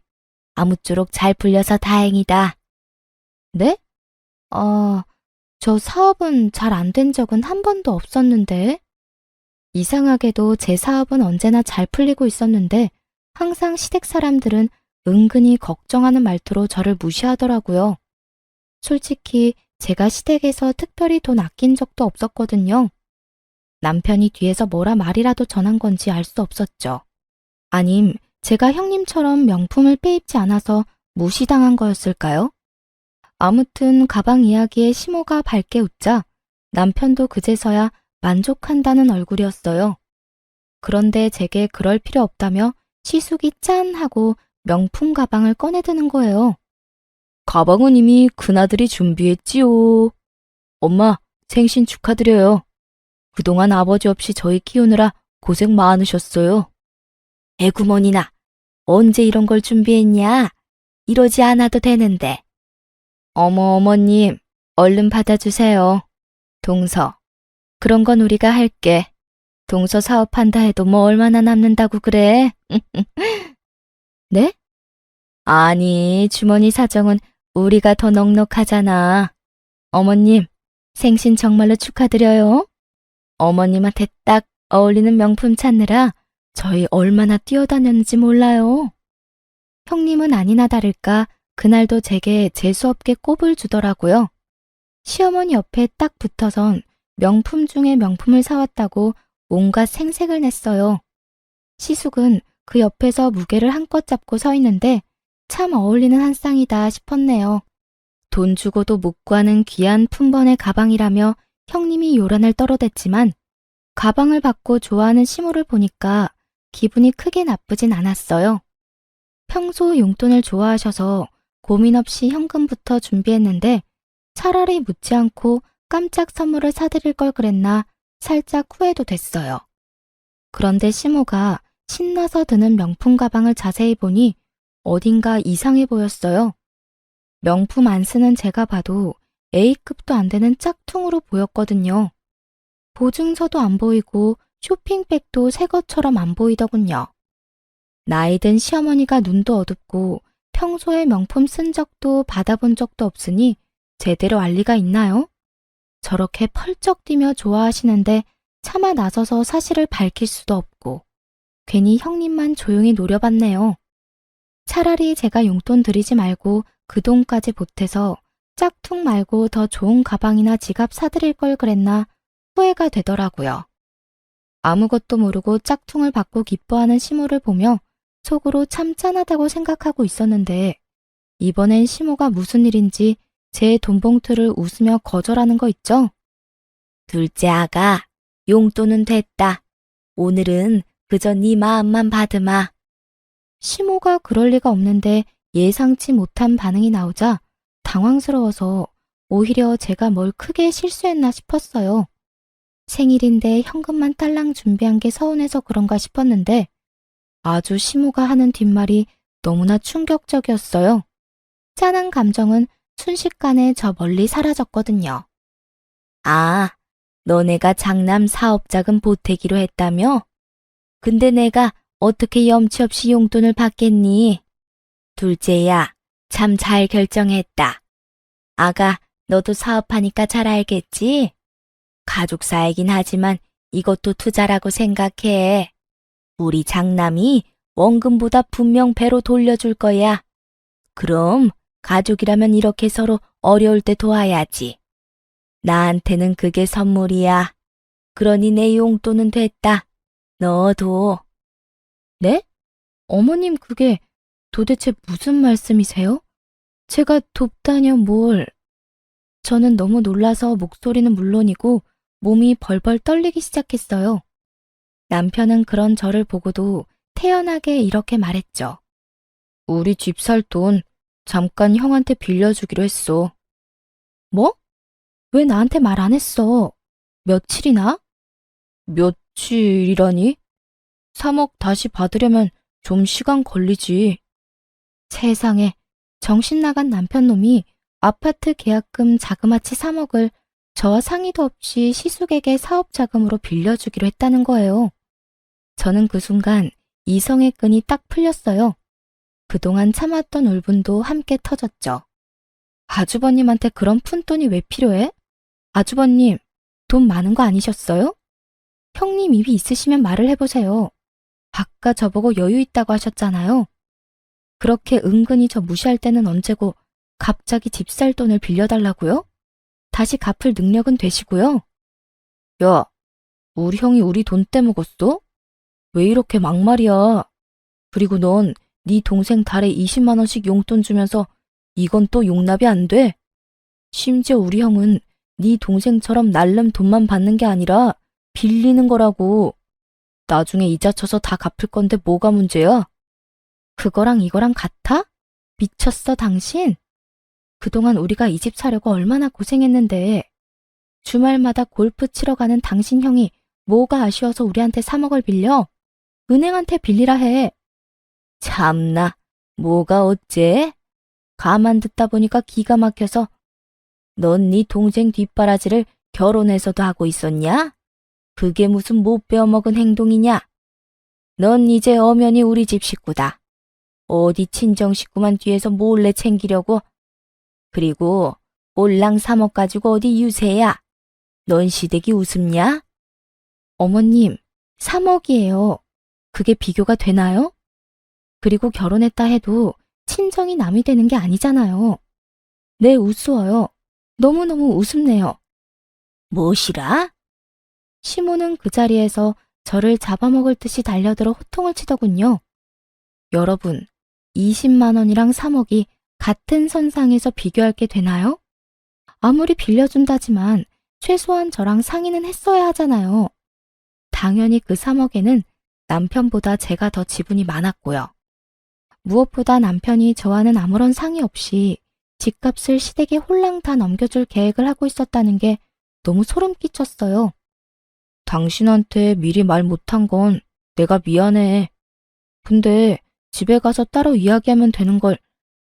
아무쪼록 잘 풀려서 다행이다. 네? 저 사업은 잘 안 된 적은 한 번도 없었는데. 이상하게도 제 사업은 언제나 잘 풀리고 있었는데 항상 시댁 사람들은 은근히 걱정하는 말투로 저를 무시하더라고요. 솔직히 제가 시댁에서 특별히 돈 아낀 적도 없었거든요. 남편이 뒤에서 뭐라 말이라도 전한 건지 알 수 없었죠. 아님 제가 형님처럼 명품을 빼입지 않아서 무시당한 거였을까요? 아무튼 가방 이야기에 시모가 밝게 웃자 남편도 그제서야 만족한다는 얼굴이었어요. 그런데 제게 그럴 필요 없다며 시숙이 짠 하고 명품 가방을 꺼내드는 거예요. 가방은 이미 큰아들이 준비했지요. 엄마, 생신 축하드려요. 그동안 아버지 없이 저희 키우느라 고생 많으셨어요. 애구머니나, 언제 이런 걸 준비했냐? 이러지 않아도 되는데. 어머, 어머님, 얼른 받아주세요. 동서, 그런 건 우리가 할게. 동서 사업한다 해도 뭐 얼마나 남는다고 그래? 네? 아니, 주머니 사정은 우리가 더 넉넉하잖아. 어머님, 생신 정말로 축하드려요. 어머님한테 딱 어울리는 명품 찾느라 저희 얼마나 뛰어다녔는지 몰라요. 형님은 아니나 다를까 그날도 제게 재수없게 꼽을 주더라고요. 시어머니 옆에 딱 붙어선 명품 중에 명품을 사왔다고 온갖 생색을 냈어요. 시숙은 그 옆에서 무게를 한껏 잡고 서 있는데 참 어울리는 한 쌍이다 싶었네요. 돈 주고도 못 구하는 귀한 품번의 가방이라며 형님이 요란을 떨어댔지만 가방을 받고 좋아하는 시모를 보니까 기분이 크게 나쁘진 않았어요. 평소 용돈을 좋아하셔서 고민 없이 현금부터 준비했는데 차라리 묻지 않고 깜짝 선물을 사드릴 걸 그랬나 살짝 후회도 됐어요. 그런데 시모가 신나서 드는 명품 가방을 자세히 보니 어딘가 이상해 보였어요. 명품 안 쓰는 제가 봐도 A급도 안 되는 짝퉁으로 보였거든요. 보증서도 안 보이고 쇼핑백도 새 것처럼 안 보이더군요. 나이 든 시어머니가 눈도 어둡고 평소에 명품 쓴 적도 받아본 적도 없으니 제대로 알 리가 있나요? 저렇게 펄쩍 뛰며 좋아하시는데 차마 나서서 사실을 밝힐 수도 없고 괜히 형님만 조용히 노려봤네요. 차라리 제가 용돈 드리지 말고 그 돈까지 보태서 짝퉁 말고 더 좋은 가방이나 지갑 사드릴 걸 그랬나 후회가 되더라고요. 아무것도 모르고 짝퉁을 받고 기뻐하는 시모를 보며 속으로 참 짠하다고 생각하고 있었는데 이번엔 시모가 무슨 일인지 제 돈봉투를 웃으며 거절하는 거 있죠? 둘째 아가, 용돈은 됐다. 오늘은 그저 네 마음만 받으마. 시모가 그럴 리가 없는데 예상치 못한 반응이 나오자 당황스러워서 오히려 제가 뭘 크게 실수했나 싶었어요. 생일인데 현금만 딸랑 준비한 게 서운해서 그런가 싶었는데 아주 시모가 하는 뒷말이 너무나 충격적이었어요. 짠한 감정은 순식간에 저 멀리 사라졌거든요. 아, 너네가 장남 사업자금 보태기로 했다며? 근데 내가 어떻게 염치 없이 용돈을 받겠니? 둘째야, 참 잘 결정했다. 아가, 너도 사업하니까 잘 알겠지? 가족사이긴 하지만 이것도 투자라고 생각해. 우리 장남이 원금보다 분명 배로 돌려줄 거야. 그럼 가족이라면 이렇게 서로 어려울 때 도와야지. 나한테는 그게 선물이야. 그러니 내 용돈은 됐다. 너도. 네? 어머님 그게 도대체 무슨 말씀이세요? 제가 돕다뇨 뭘. 저는 너무 놀라서 목소리는 물론이고 몸이 벌벌 떨리기 시작했어요. 남편은 그런 저를 보고도 태연하게 이렇게 말했죠. 우리 집 살 돈 잠깐 형한테 빌려주기로 했어. 뭐? 왜 나한테 말 안 했어? 며칠이나? 며칠이라니? 3억 다시 받으려면 좀 시간 걸리지. 세상에, 정신 나간 남편놈이 아파트 계약금 자그마치 3억을 저와 상의도 없이 시숙에게 사업 자금으로 빌려주기로 했다는 거예요. 저는 그 순간 이성의 끈이 딱 풀렸어요. 그동안 참았던 울분도 함께 터졌죠. 아주버님한테 그런 푼돈이 왜 필요해? 아주버님, 돈 많은 거 아니셨어요? 형님 입이 있으시면 말을 해보세요. 아까 저보고 여유 있다고 하셨잖아요. 그렇게 은근히 저 무시할 때는 언제고 갑자기 집 살 돈을 빌려달라고요? 다시 갚을 능력은 되시고요. 야, 우리 형이 우리 돈 떼먹었어? 왜 이렇게 막말이야? 그리고 넌 네 동생 달에 20만 원씩 용돈 주면서 이건 또 용납이 안 돼? 심지어 우리 형은 네 동생처럼 날름 돈만 받는 게 아니라 빌리는 거라고. 나중에 이자 쳐서 다 갚을 건데 뭐가 문제야? 그거랑 이거랑 같아? 미쳤어 당신? 그동안 우리가 이 집 사려고 얼마나 고생했는데 주말마다 골프 치러 가는 당신 형이 뭐가 아쉬워서 우리한테 3억을 빌려? 은행한테 빌리라 해. 참나, 뭐가 어째? 가만 듣다 보니까 기가 막혀서 넌 네 동생 뒷바라지를 결혼해서도 하고 있었냐? 그게 무슨 못 배워먹은 행동이냐? 넌 이제 엄연히 우리 집 식구다. 어디 친정 식구만 뒤에서 몰래 챙기려고? 그리고 올랑 3억 가지고 어디 유세야? 넌 시댁이 우습냐? 어머님, 3억이에요. 그게 비교가 되나요? 그리고 결혼했다 해도 친정이 남이 되는 게 아니잖아요. 네, 우스워요. 너무너무 우습네요. 무엇이라? 시모는 그 자리에서 저를 잡아먹을 듯이 달려들어 호통을 치더군요. 여러분, 20만 원이랑 3억이 같은 선상에서 비교할 게 되나요? 아무리 빌려준다지만 최소한 저랑 상의는 했어야 하잖아요. 당연히 그 3억에는 남편보다 제가 더 지분이 많았고요. 무엇보다 남편이 저와는 아무런 상의 없이 집값을 시댁에 홀랑 다 넘겨줄 계획을 하고 있었다는 게 너무 소름 끼쳤어요. 당신한테 미리 말 못한 건 내가 미안해. 근데 집에 가서 따로 이야기하면 되는 걸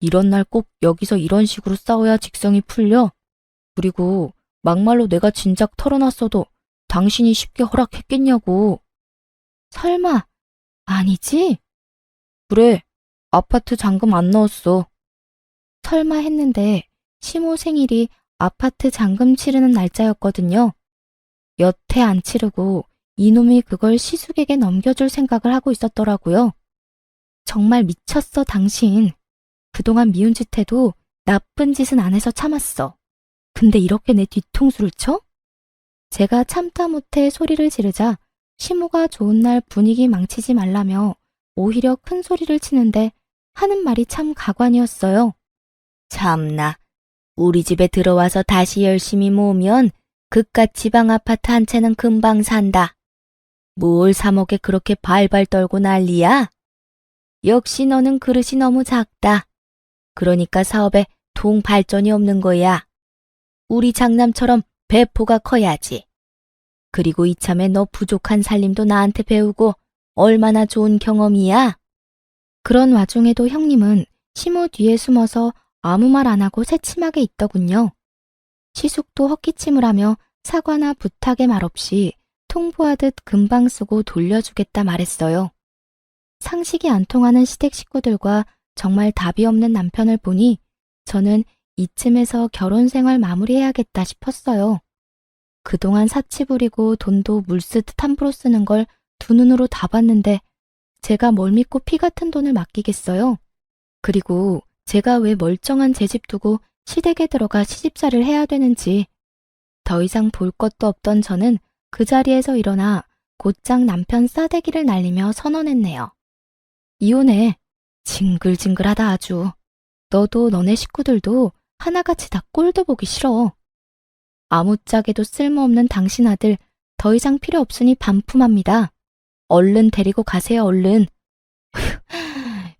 이런 날 꼭 여기서 이런 식으로 싸워야 직성이 풀려? 그리고 막말로 내가 진작 털어놨어도 당신이 쉽게 허락했겠냐고. 설마, 아니지? 그래, 아파트 잔금 안 넣었어. 설마 했는데 시모 생일이 아파트 잔금 치르는 날짜였거든요. 여태 안 치르고 이놈이 그걸 시숙에게 넘겨줄 생각을 하고 있었더라고요. 정말 미쳤어, 당신. 그동안 미운 짓 해도 나쁜 짓은 안 해서 참았어. 근데 이렇게 내 뒤통수를 쳐? 제가 참다 못해 소리를 지르자 시모가 좋은 날 분위기 망치지 말라며 오히려 큰 소리를 치는데 하는 말이 참 가관이었어요. 참나, 우리 집에 들어와서 다시 열심히 모으면 그깟 지방 아파트 한 채는 금방 산다. 뭘 3억에 그렇게 발발 떨고 난리야? 역시 너는 그릇이 너무 작다. 그러니까 사업에 동 발전이 없는 거야. 우리 장남처럼 배포가 커야지. 그리고 이참에 너 부족한 살림도 나한테 배우고 얼마나 좋은 경험이야? 그런 와중에도 형님은 시모 뒤에 숨어서 아무 말 안 하고 새침하게 있더군요. 시숙도 헛기침을 하며 사과나 부탁의 말 없이 통보하듯 금방 쓰고 돌려주겠다 말했어요. 상식이 안 통하는 시댁 식구들과 정말 답이 없는 남편을 보니 저는 이쯤에서 결혼 생활 마무리해야겠다 싶었어요. 그동안 사치 부리고 돈도 물쓰듯 함부로 쓰는 걸 두 눈으로 다 봤는데 제가 뭘 믿고 피 같은 돈을 맡기겠어요? 그리고 제가 왜 멀쩡한 제 집 두고 시댁에 들어가 시집살이를 해야 되는지. 더 이상 볼 것도 없던 저는 그 자리에서 일어나 곧장 남편 싸대기를 날리며 선언했네요. 이혼해. 징글징글하다 아주. 너도 너네 식구들도 하나같이 다 꼴도 보기 싫어. 아무짝에도 쓸모없는 당신 아들 더 이상 필요 없으니 반품합니다. 얼른 데리고 가세요, 얼른.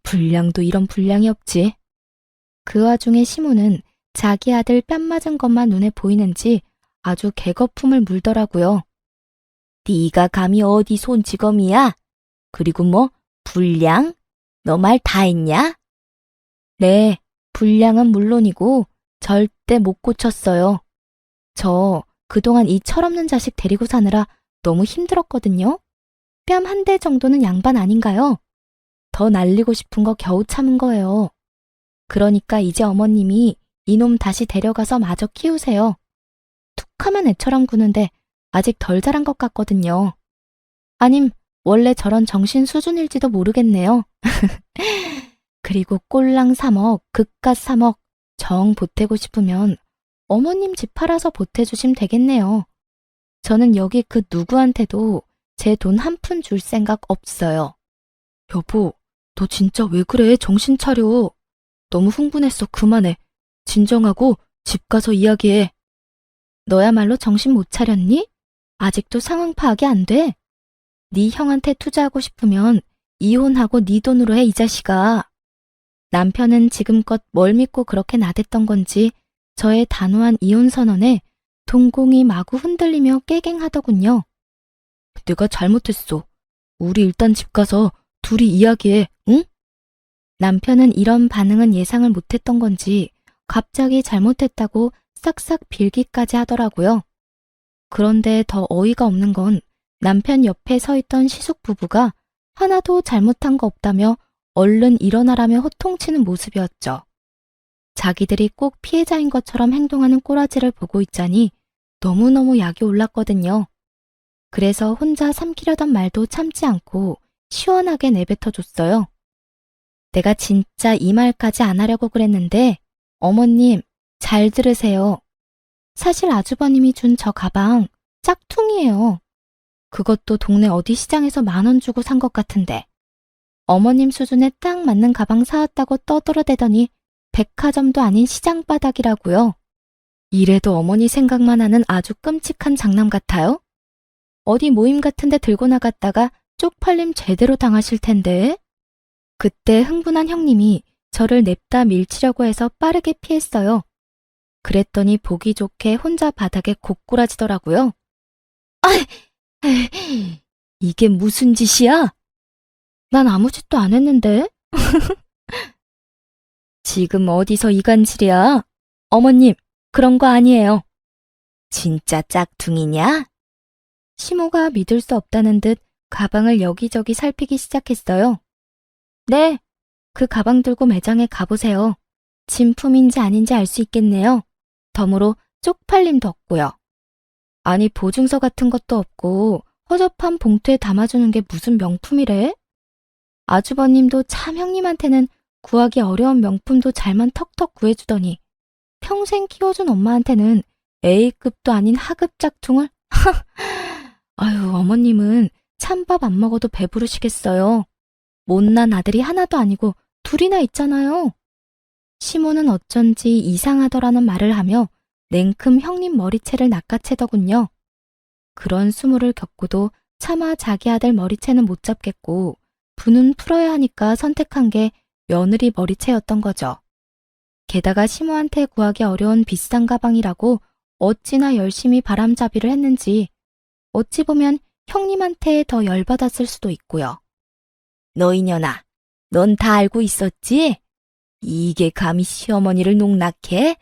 불량도 이런 불량이 없지. 그 와중에 시모는 자기 아들 뺨 맞은 것만 눈에 보이는지 아주 개거품을 물더라고요. 네가 감히 어디 손찌검이야? 그리고 뭐 불량? 너 말 다 했냐? 네, 불량은 물론이고 절대 못 고쳤어요. 저 그동안 이 철없는 자식 데리고 사느라 너무 힘들었거든요. 뺨 한 대 정도는 양반 아닌가요? 더 날리고 싶은 거 겨우 참은 거예요. 그러니까 이제 어머님이 이놈 다시 데려가서 마저 키우세요. 툭하면 애처럼 구는데 아직 덜 자란 것 같거든요. 아님 원래 저런 정신 수준일지도 모르겠네요. 그리고 꼴랑 3억, 그깟 3억 정 보태고 싶으면 어머님 집 팔아서 보태주시면 되겠네요. 저는 여기 그 누구한테도 제 돈 한 푼 줄 생각 없어요. 여보, 너 진짜 왜 그래? 정신 차려. 너무 흥분했어. 그만해. 진정하고 집 가서 이야기해. 너야말로 정신 못 차렸니? 아직도 상황 파악이 안 돼? 네 형한테 투자하고 싶으면 이혼하고 네 돈으로 해, 이 자식아. 남편은 지금껏 뭘 믿고 그렇게 나댔던 건지 저의 단호한 이혼 선언에 동공이 마구 흔들리며 깨갱하더군요. 내가 잘못했어. 우리 일단 집 가서 둘이 이야기해, 응? 남편은 이런 반응은 예상을 못했던 건지 갑자기 잘못했다고 싹싹 빌기까지 하더라고요. 그런데 더 어이가 없는 건 남편 옆에 서 있던 시숙 부부가 하나도 잘못한 거 없다며 얼른 일어나라며 호통치는 모습이었죠. 자기들이 꼭 피해자인 것처럼 행동하는 꼬라지를 보고 있자니 너무너무 약이 올랐거든요. 그래서 혼자 삼키려던 말도 참지 않고 시원하게 내뱉어줬어요. 내가 진짜 이 말까지 안 하려고 그랬는데 어머님 잘 들으세요. 사실 아주버님이 준 저 가방 짝퉁이에요. 그것도 동네 어디 시장에서 10,000원 주고 산 것 같은데 어머님 수준에 딱 맞는 가방 사왔다고 떠들어대더니 백화점도 아닌 시장 바닥이라고요. 이래도 어머니 생각만 하는 아주 끔찍한 장남 같아요? 어디 모임 같은 데 들고 나갔다가 쪽팔림 제대로 당하실 텐데. 그때 흥분한 형님이 저를 냅다 밀치려고 해서 빠르게 피했어요. 그랬더니 보기 좋게 혼자 바닥에 고꾸라지더라고요. 아, 이게 무슨 짓이야? 난 아무 짓도 안 했는데. 지금 어디서 이간질이야? 어머님, 그런 거 아니에요. 진짜 짝퉁이냐? 시모가 믿을 수 없다는 듯 가방을 여기저기 살피기 시작했어요. 네, 그 가방 들고 매장에 가보세요. 진품인지 아닌지 알 수 있겠네요. 덤으로 쪽팔림도 없고요. 아니, 보증서 같은 것도 없고 허접한 봉투에 담아주는 게 무슨 명품이래? 아주버님도 참 형님한테는 구하기 어려운 명품도 잘만 턱턱 구해주더니 평생 키워준 엄마한테는 A급도 아닌 하급 짝퉁을? 아유, 어머님은 찬밥 안 먹어도 배부르시겠어요. 못난 아들이 하나도 아니고 둘이나 있잖아요. 시모는 어쩐지 이상하더라는 말을 하며 냉큼 형님 머리채를 낚아채더군요. 그런 수모를 겪고도 차마 자기 아들 머리채는 못 잡겠고 분은 풀어야 하니까 선택한 게 며느리 머리채였던 거죠. 게다가 시모한테 구하기 어려운 비싼 가방이라고 어찌나 열심히 바람잡이를 했는지 어찌 보면 형님한테 더 열받았을 수도 있고요. 너 이년아, 넌 다 알고 있었지? 이게 감히 시어머니를 농락해?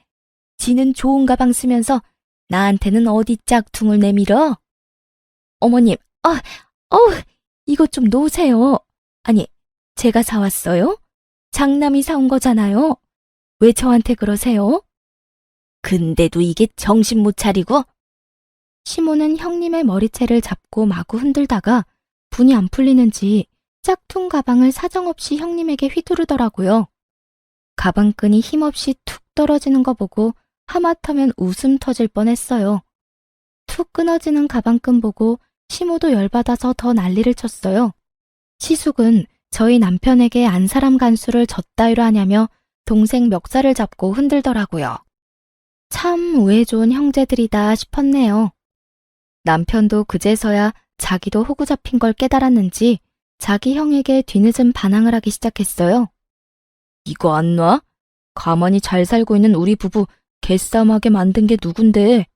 지는 좋은 가방 쓰면서 나한테는 어디 짝퉁을 내밀어? 어머님, 이것 좀 놓으세요. 아니, 제가 사왔어요? 장남이 사온 거잖아요. 왜 저한테 그러세요? 근데도 이게 정신 못 차리고? 시모는 형님의 머리채를 잡고 마구 흔들다가 분이 안 풀리는지 짝퉁 가방을 사정없이 형님에게 휘두르더라고요. 가방끈이 힘없이 툭 떨어지는 거 보고 하마터면 웃음 터질 뻔했어요. 툭 끊어지는 가방끈 보고 시모도 열받아서 더 난리를 쳤어요. 시숙은 저희 남편에게 안 사람 간수를 젖따위로 하냐며 동생 멱살을 잡고 흔들더라고요. 참 우애 좋은 형제들이다 싶었네요. 남편도 그제서야 자기도 호구 잡힌 걸 깨달았는지 자기 형에게 뒤늦은 반항을 하기 시작했어요. 이거 안 놔? 가만히 잘 살고 있는 우리 부부 개싸움하게 만든 게 누군데?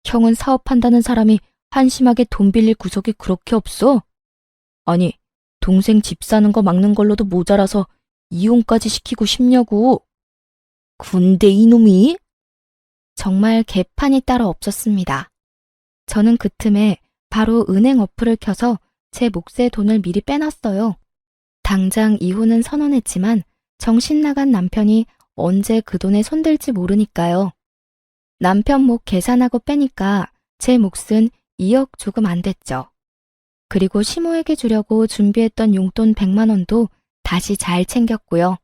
형은 사업한다는 사람이 한심하게 돈 빌릴 구석이 그렇게 없어? 아니, 동생 집 사는 거 막는 걸로도 모자라서 이혼까지 시키고 싶냐고. 군대 이놈이? 정말 개판이 따로 없었습니다. 저는 그 틈에 바로 은행 어플을 켜서 제 몫의 돈을 미리 빼놨어요. 당장 이혼은 선언했지만 정신 나간 남편이 언제 그 돈에 손댈지 모르니까요. 남편 몫 계산하고 빼니까 제 몫은 2억 조금 안 됐죠. 그리고 시모에게 주려고 준비했던 용돈 100만 원도 다시 잘 챙겼고요.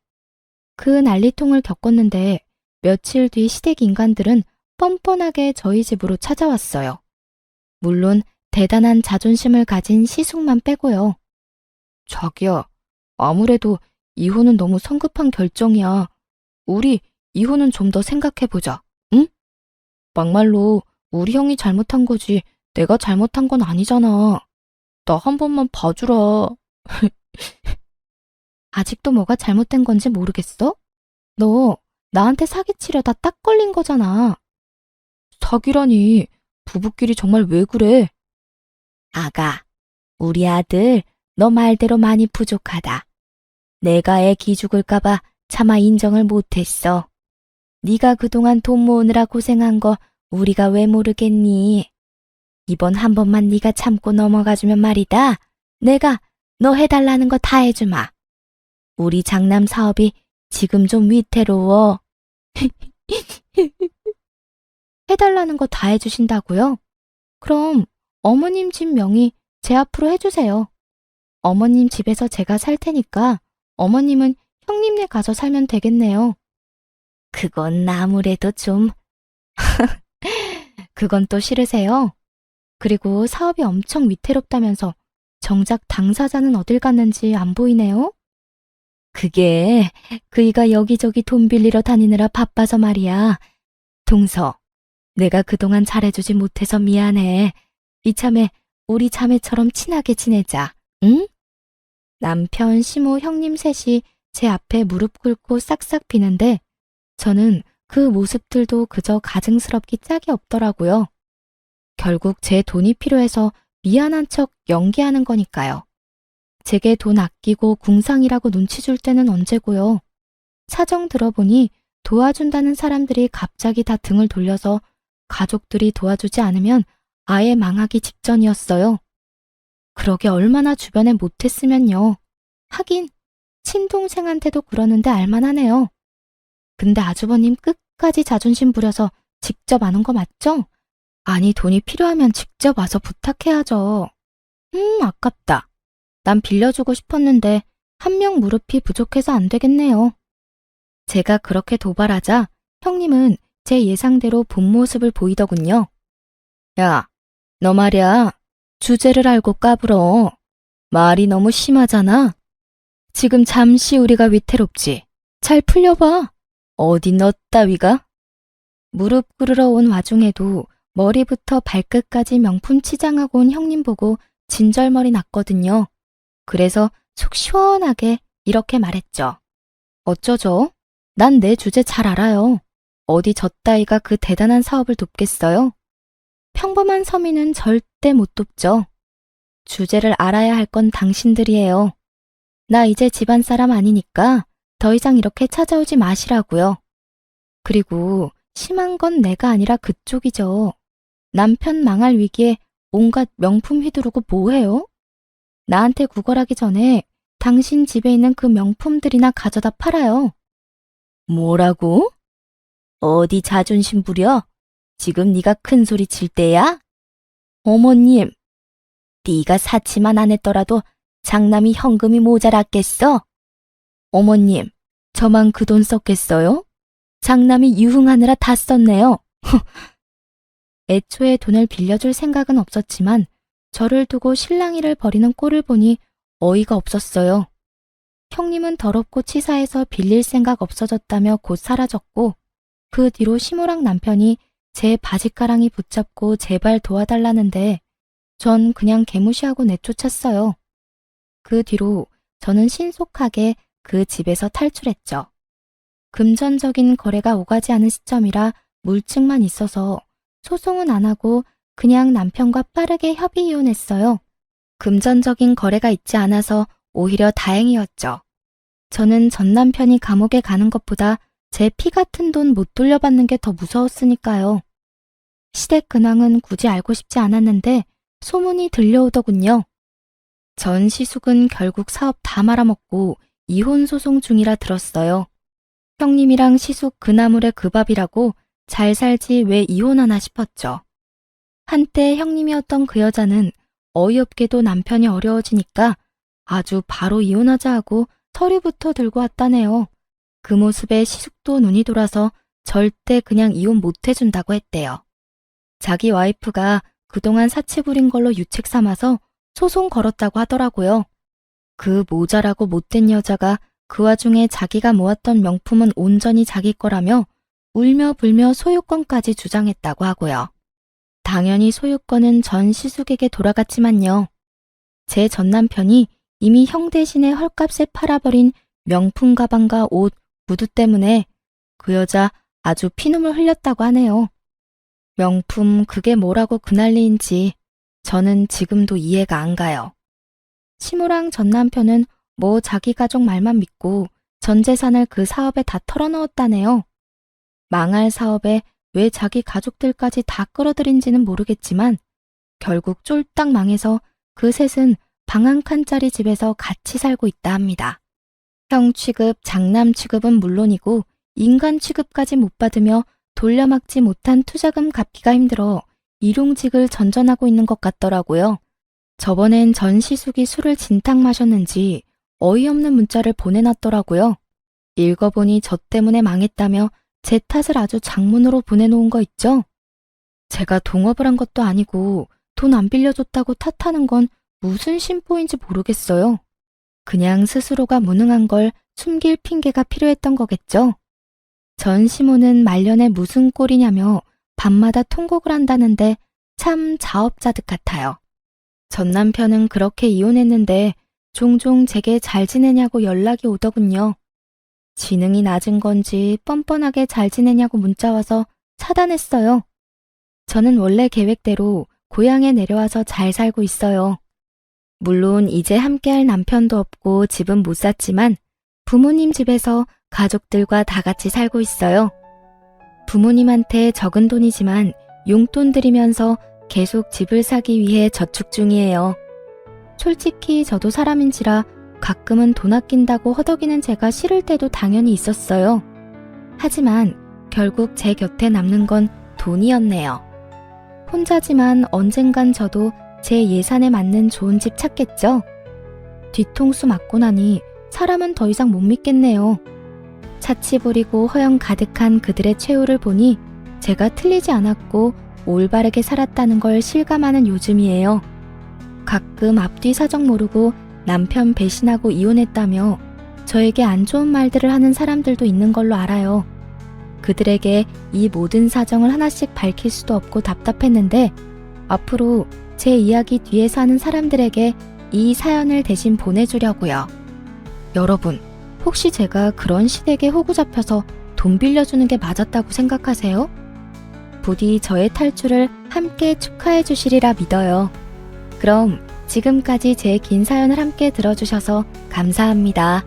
그 난리통을 겪었는데 며칠 뒤 시댁 인간들은 뻔뻔하게 저희 집으로 찾아왔어요. 물론 대단한 자존심을 가진 시숙만 빼고요. 자기야, 아무래도 이혼은 너무 성급한 결정이야. 우리 이혼은 좀 더 생각해보자, 응? 막말로 우리 형이 잘못한 거지 내가 잘못한 건 아니잖아. 나 한 번만 봐주라. 아직도 뭐가 잘못된 건지 모르겠어? 너 나한테 사기치려다 딱 걸린 거잖아. 사기라니, 부부끼리 정말 왜 그래? 아가, 우리 아들 너 말대로 많이 부족하다. 내가 애 기죽을까봐 차마 인정을 못했어. 네가 그동안 돈 모으느라 고생한 거 우리가 왜 모르겠니? 이번 한 번만 네가 참고 넘어가주면 말이다. 내가 너 해달라는 거 다 해주마. 우리 장남 사업이 지금 좀 위태로워. 해달라는 거 다 해주신다고요? 그럼 어머님 집 명의 제 앞으로 해주세요. 어머님 집에서 제가 살 테니까 어머님은 형님네 가서 살면 되겠네요. 그건 아무래도 좀... 그건 또 싫으세요? 그리고 사업이 엄청 위태롭다면서 정작 당사자는 어딜 갔는지 안 보이네요? 그게 그이가 여기저기 돈 빌리러 다니느라 바빠서 말이야. 동서, 내가 그동안 잘해주지 못해서 미안해. 이참에 우리 자매처럼 친하게 지내자, 응? 남편, 시모, 형님 셋이 제 앞에 무릎 꿇고 싹싹 비는데 저는 그 모습들도 그저 가증스럽기 짝이 없더라고요. 결국 제 돈이 필요해서 미안한 척 연기하는 거니까요. 제게 돈 아끼고 궁상이라고 눈치 줄 때는 언제고요. 사정 들어보니 도와준다는 사람들이 갑자기 다 등을 돌려서 가족들이 도와주지 않으면 아예 망하기 직전이었어요. 그러게 얼마나 주변에 못했으면요. 하긴 친동생한테도 그러는데 알만하네요. 근데 아주버님 끝까지 자존심 부려서 직접 아는 거 맞죠? 아니 돈이 필요하면 직접 와서 부탁해야죠. 아깝다. 난 빌려주고 싶었는데 한 명 무릎이 부족해서 안 되겠네요. 제가 그렇게 도발하자 형님은 제 예상대로 본 모습을 보이더군요. 야, 너 말이야. 주제를 알고 까불어. 말이 너무 심하잖아. 지금 잠시 우리가 위태롭지. 잘 풀려봐. 어디 너 따위가? 무릎 꿇으러 온 와중에도 머리부터 발끝까지 명품 치장하고 온 형님 보고 진절머리 났거든요. 그래서 속 시원하게 이렇게 말했죠. 어쩌죠? 난 내 주제 잘 알아요. 어디 저 따위가 그 대단한 사업을 돕겠어요? 평범한 서민은 절대 못 돕죠. 주제를 알아야 할 건 당신들이에요. 나 이제 집안 사람 아니니까 더 이상 이렇게 찾아오지 마시라고요. 그리고 심한 건 내가 아니라 그쪽이죠. 남편 망할 위기에 온갖 명품 휘두르고 뭐해요? 나한테 구걸하기 전에 당신 집에 있는 그 명품들이나 가져다 팔아요. 뭐라고? 어디 자존심 부려? 지금 네가 큰 소리 칠 때야? 어머님, 네가 사치만 안 했더라도 장남이 현금이 모자랐겠어? 어머님, 저만 그 돈 썼겠어요? 장남이 유흥하느라 다 썼네요. 애초에 돈을 빌려줄 생각은 없었지만 저를 두고 실랑이를 벌이는 꼴을 보니 어이가 없었어요. 형님은 더럽고 치사해서 빌릴 생각 없어졌다며 곧 사라졌고 그 뒤로 시모랑 남편이 제 바지가랑이 붙잡고 제발 도와달라는데 전 그냥 개무시하고 내쫓았어요. 그 뒤로 저는 신속하게 그 집에서 탈출했죠. 금전적인 거래가 오가지 않은 시점이라 물증만 있어서 소송은 안 하고 그냥 남편과 빠르게 협의 이혼했어요. 금전적인 거래가 있지 않아서 오히려 다행이었죠. 저는 전 남편이 감옥에 가는 것보다 제 피 같은 돈 못 돌려받는 게 더 무서웠으니까요. 시댁 근황은 굳이 알고 싶지 않았는데 소문이 들려오더군요. 전 시숙은 결국 사업 다 말아먹고 이혼 소송 중이라 들었어요. 형님이랑 시숙 그 나물의 그 밥이라고 잘 살지 왜 이혼하나 싶었죠. 한때 형님이었던 그 여자는 어이없게도 남편이 어려워지니까 아주 바로 이혼하자 하고 서류부터 들고 왔다네요. 그 모습에 시숙도 눈이 돌아서 절대 그냥 이혼 못 해준다고 했대요. 자기 와이프가 그동안 사치 부린 걸로 유책 삼아서 소송 걸었다고 하더라고요. 그 모자라고 못된 여자가 그 와중에 자기가 모았던 명품은 온전히 자기 거라며 울며 불며 소유권까지 주장했다고 하고요. 당연히 소유권은 전 시숙에게 돌아갔지만요. 제 전 남편이 이미 형 대신에 헐값에 팔아버린 명품 가방과 옷, 구두 때문에 그 여자 아주 피눈물 흘렸다고 하네요. 명품 그게 뭐라고 그 난리인지 저는 지금도 이해가 안 가요. 시모랑 전 남편은 뭐 자기 가족 말만 믿고 전 재산을 그 사업에 다 털어넣었다네요. 망할 사업에 왜 자기 가족들까지 다 끌어들인지는 모르겠지만 결국 쫄딱 망해서 그 셋은 방 한 칸짜리 집에서 같이 살고 있다 합니다. 형 취급, 장남 취급은 물론이고 인간 취급까지 못 받으며 돌려막지 못한 투자금 갚기가 힘들어 일용직을 전전하고 있는 것 같더라고요. 저번엔 전 시숙이 술을 진탕 마셨는지 어이없는 문자를 보내놨더라고요. 읽어보니 저 때문에 망했다며 제 탓을 아주 장문으로 보내놓은 거 있죠? 제가 동업을 한 것도 아니고 돈 안 빌려줬다고 탓하는 건 무슨 심보인지 모르겠어요. 그냥 스스로가 무능한 걸 숨길 핑계가 필요했던 거겠죠? 전 시모는 말년에 무슨 꼴이냐며 밤마다 통곡을 한다는데 참 자업자득 같아요. 전 남편은 그렇게 이혼했는데 종종 제게 잘 지내냐고 연락이 오더군요. 지능이 낮은 건지 뻔뻔하게 잘 지내냐고 문자 와서 차단했어요. 저는 원래 계획대로 고향에 내려와서 잘 살고 있어요. 물론 이제 함께할 남편도 없고 집은 못 샀지만 부모님 집에서 가족들과 다 같이 살고 있어요. 부모님한테 적은 돈이지만 용돈 드리면서 계속 집을 사기 위해 저축 중이에요. 솔직히 저도 사람인지라 가끔은 돈 아낀다고 허덕이는 제가 싫을 때도 당연히 있었어요. 하지만 결국 제 곁에 남는 건 돈이었네요. 혼자지만 언젠간 저도 제 예산에 맞는 좋은 집 찾겠죠? 뒤통수 맞고 나니 사람은 더 이상 못 믿겠네요. 차치 부리고 허영 가득한 그들의 최후를 보니 제가 틀리지 않았고 올바르게 살았다는 걸 실감하는 요즘이에요. 가끔 앞뒤 사정 모르고 남편 배신하고 이혼했다며 저에게 안 좋은 말들을 하는 사람들도 있는 걸로 알아요. 그들에게 이 모든 사정을 하나씩 밝힐 수도 없고 답답했는데 앞으로 제 이야기 뒤에 사는 사람들에게 이 사연을 대신 보내주려고요. 여러분, 혹시 제가 그런 시댁에 호구 잡혀서 돈 빌려주는 게 맞았다고 생각하세요? 부디 저의 탈출을 함께 축하해 주시리라 믿어요. 그럼 지금까지 제 긴 사연을 함께 들어주셔서 감사합니다.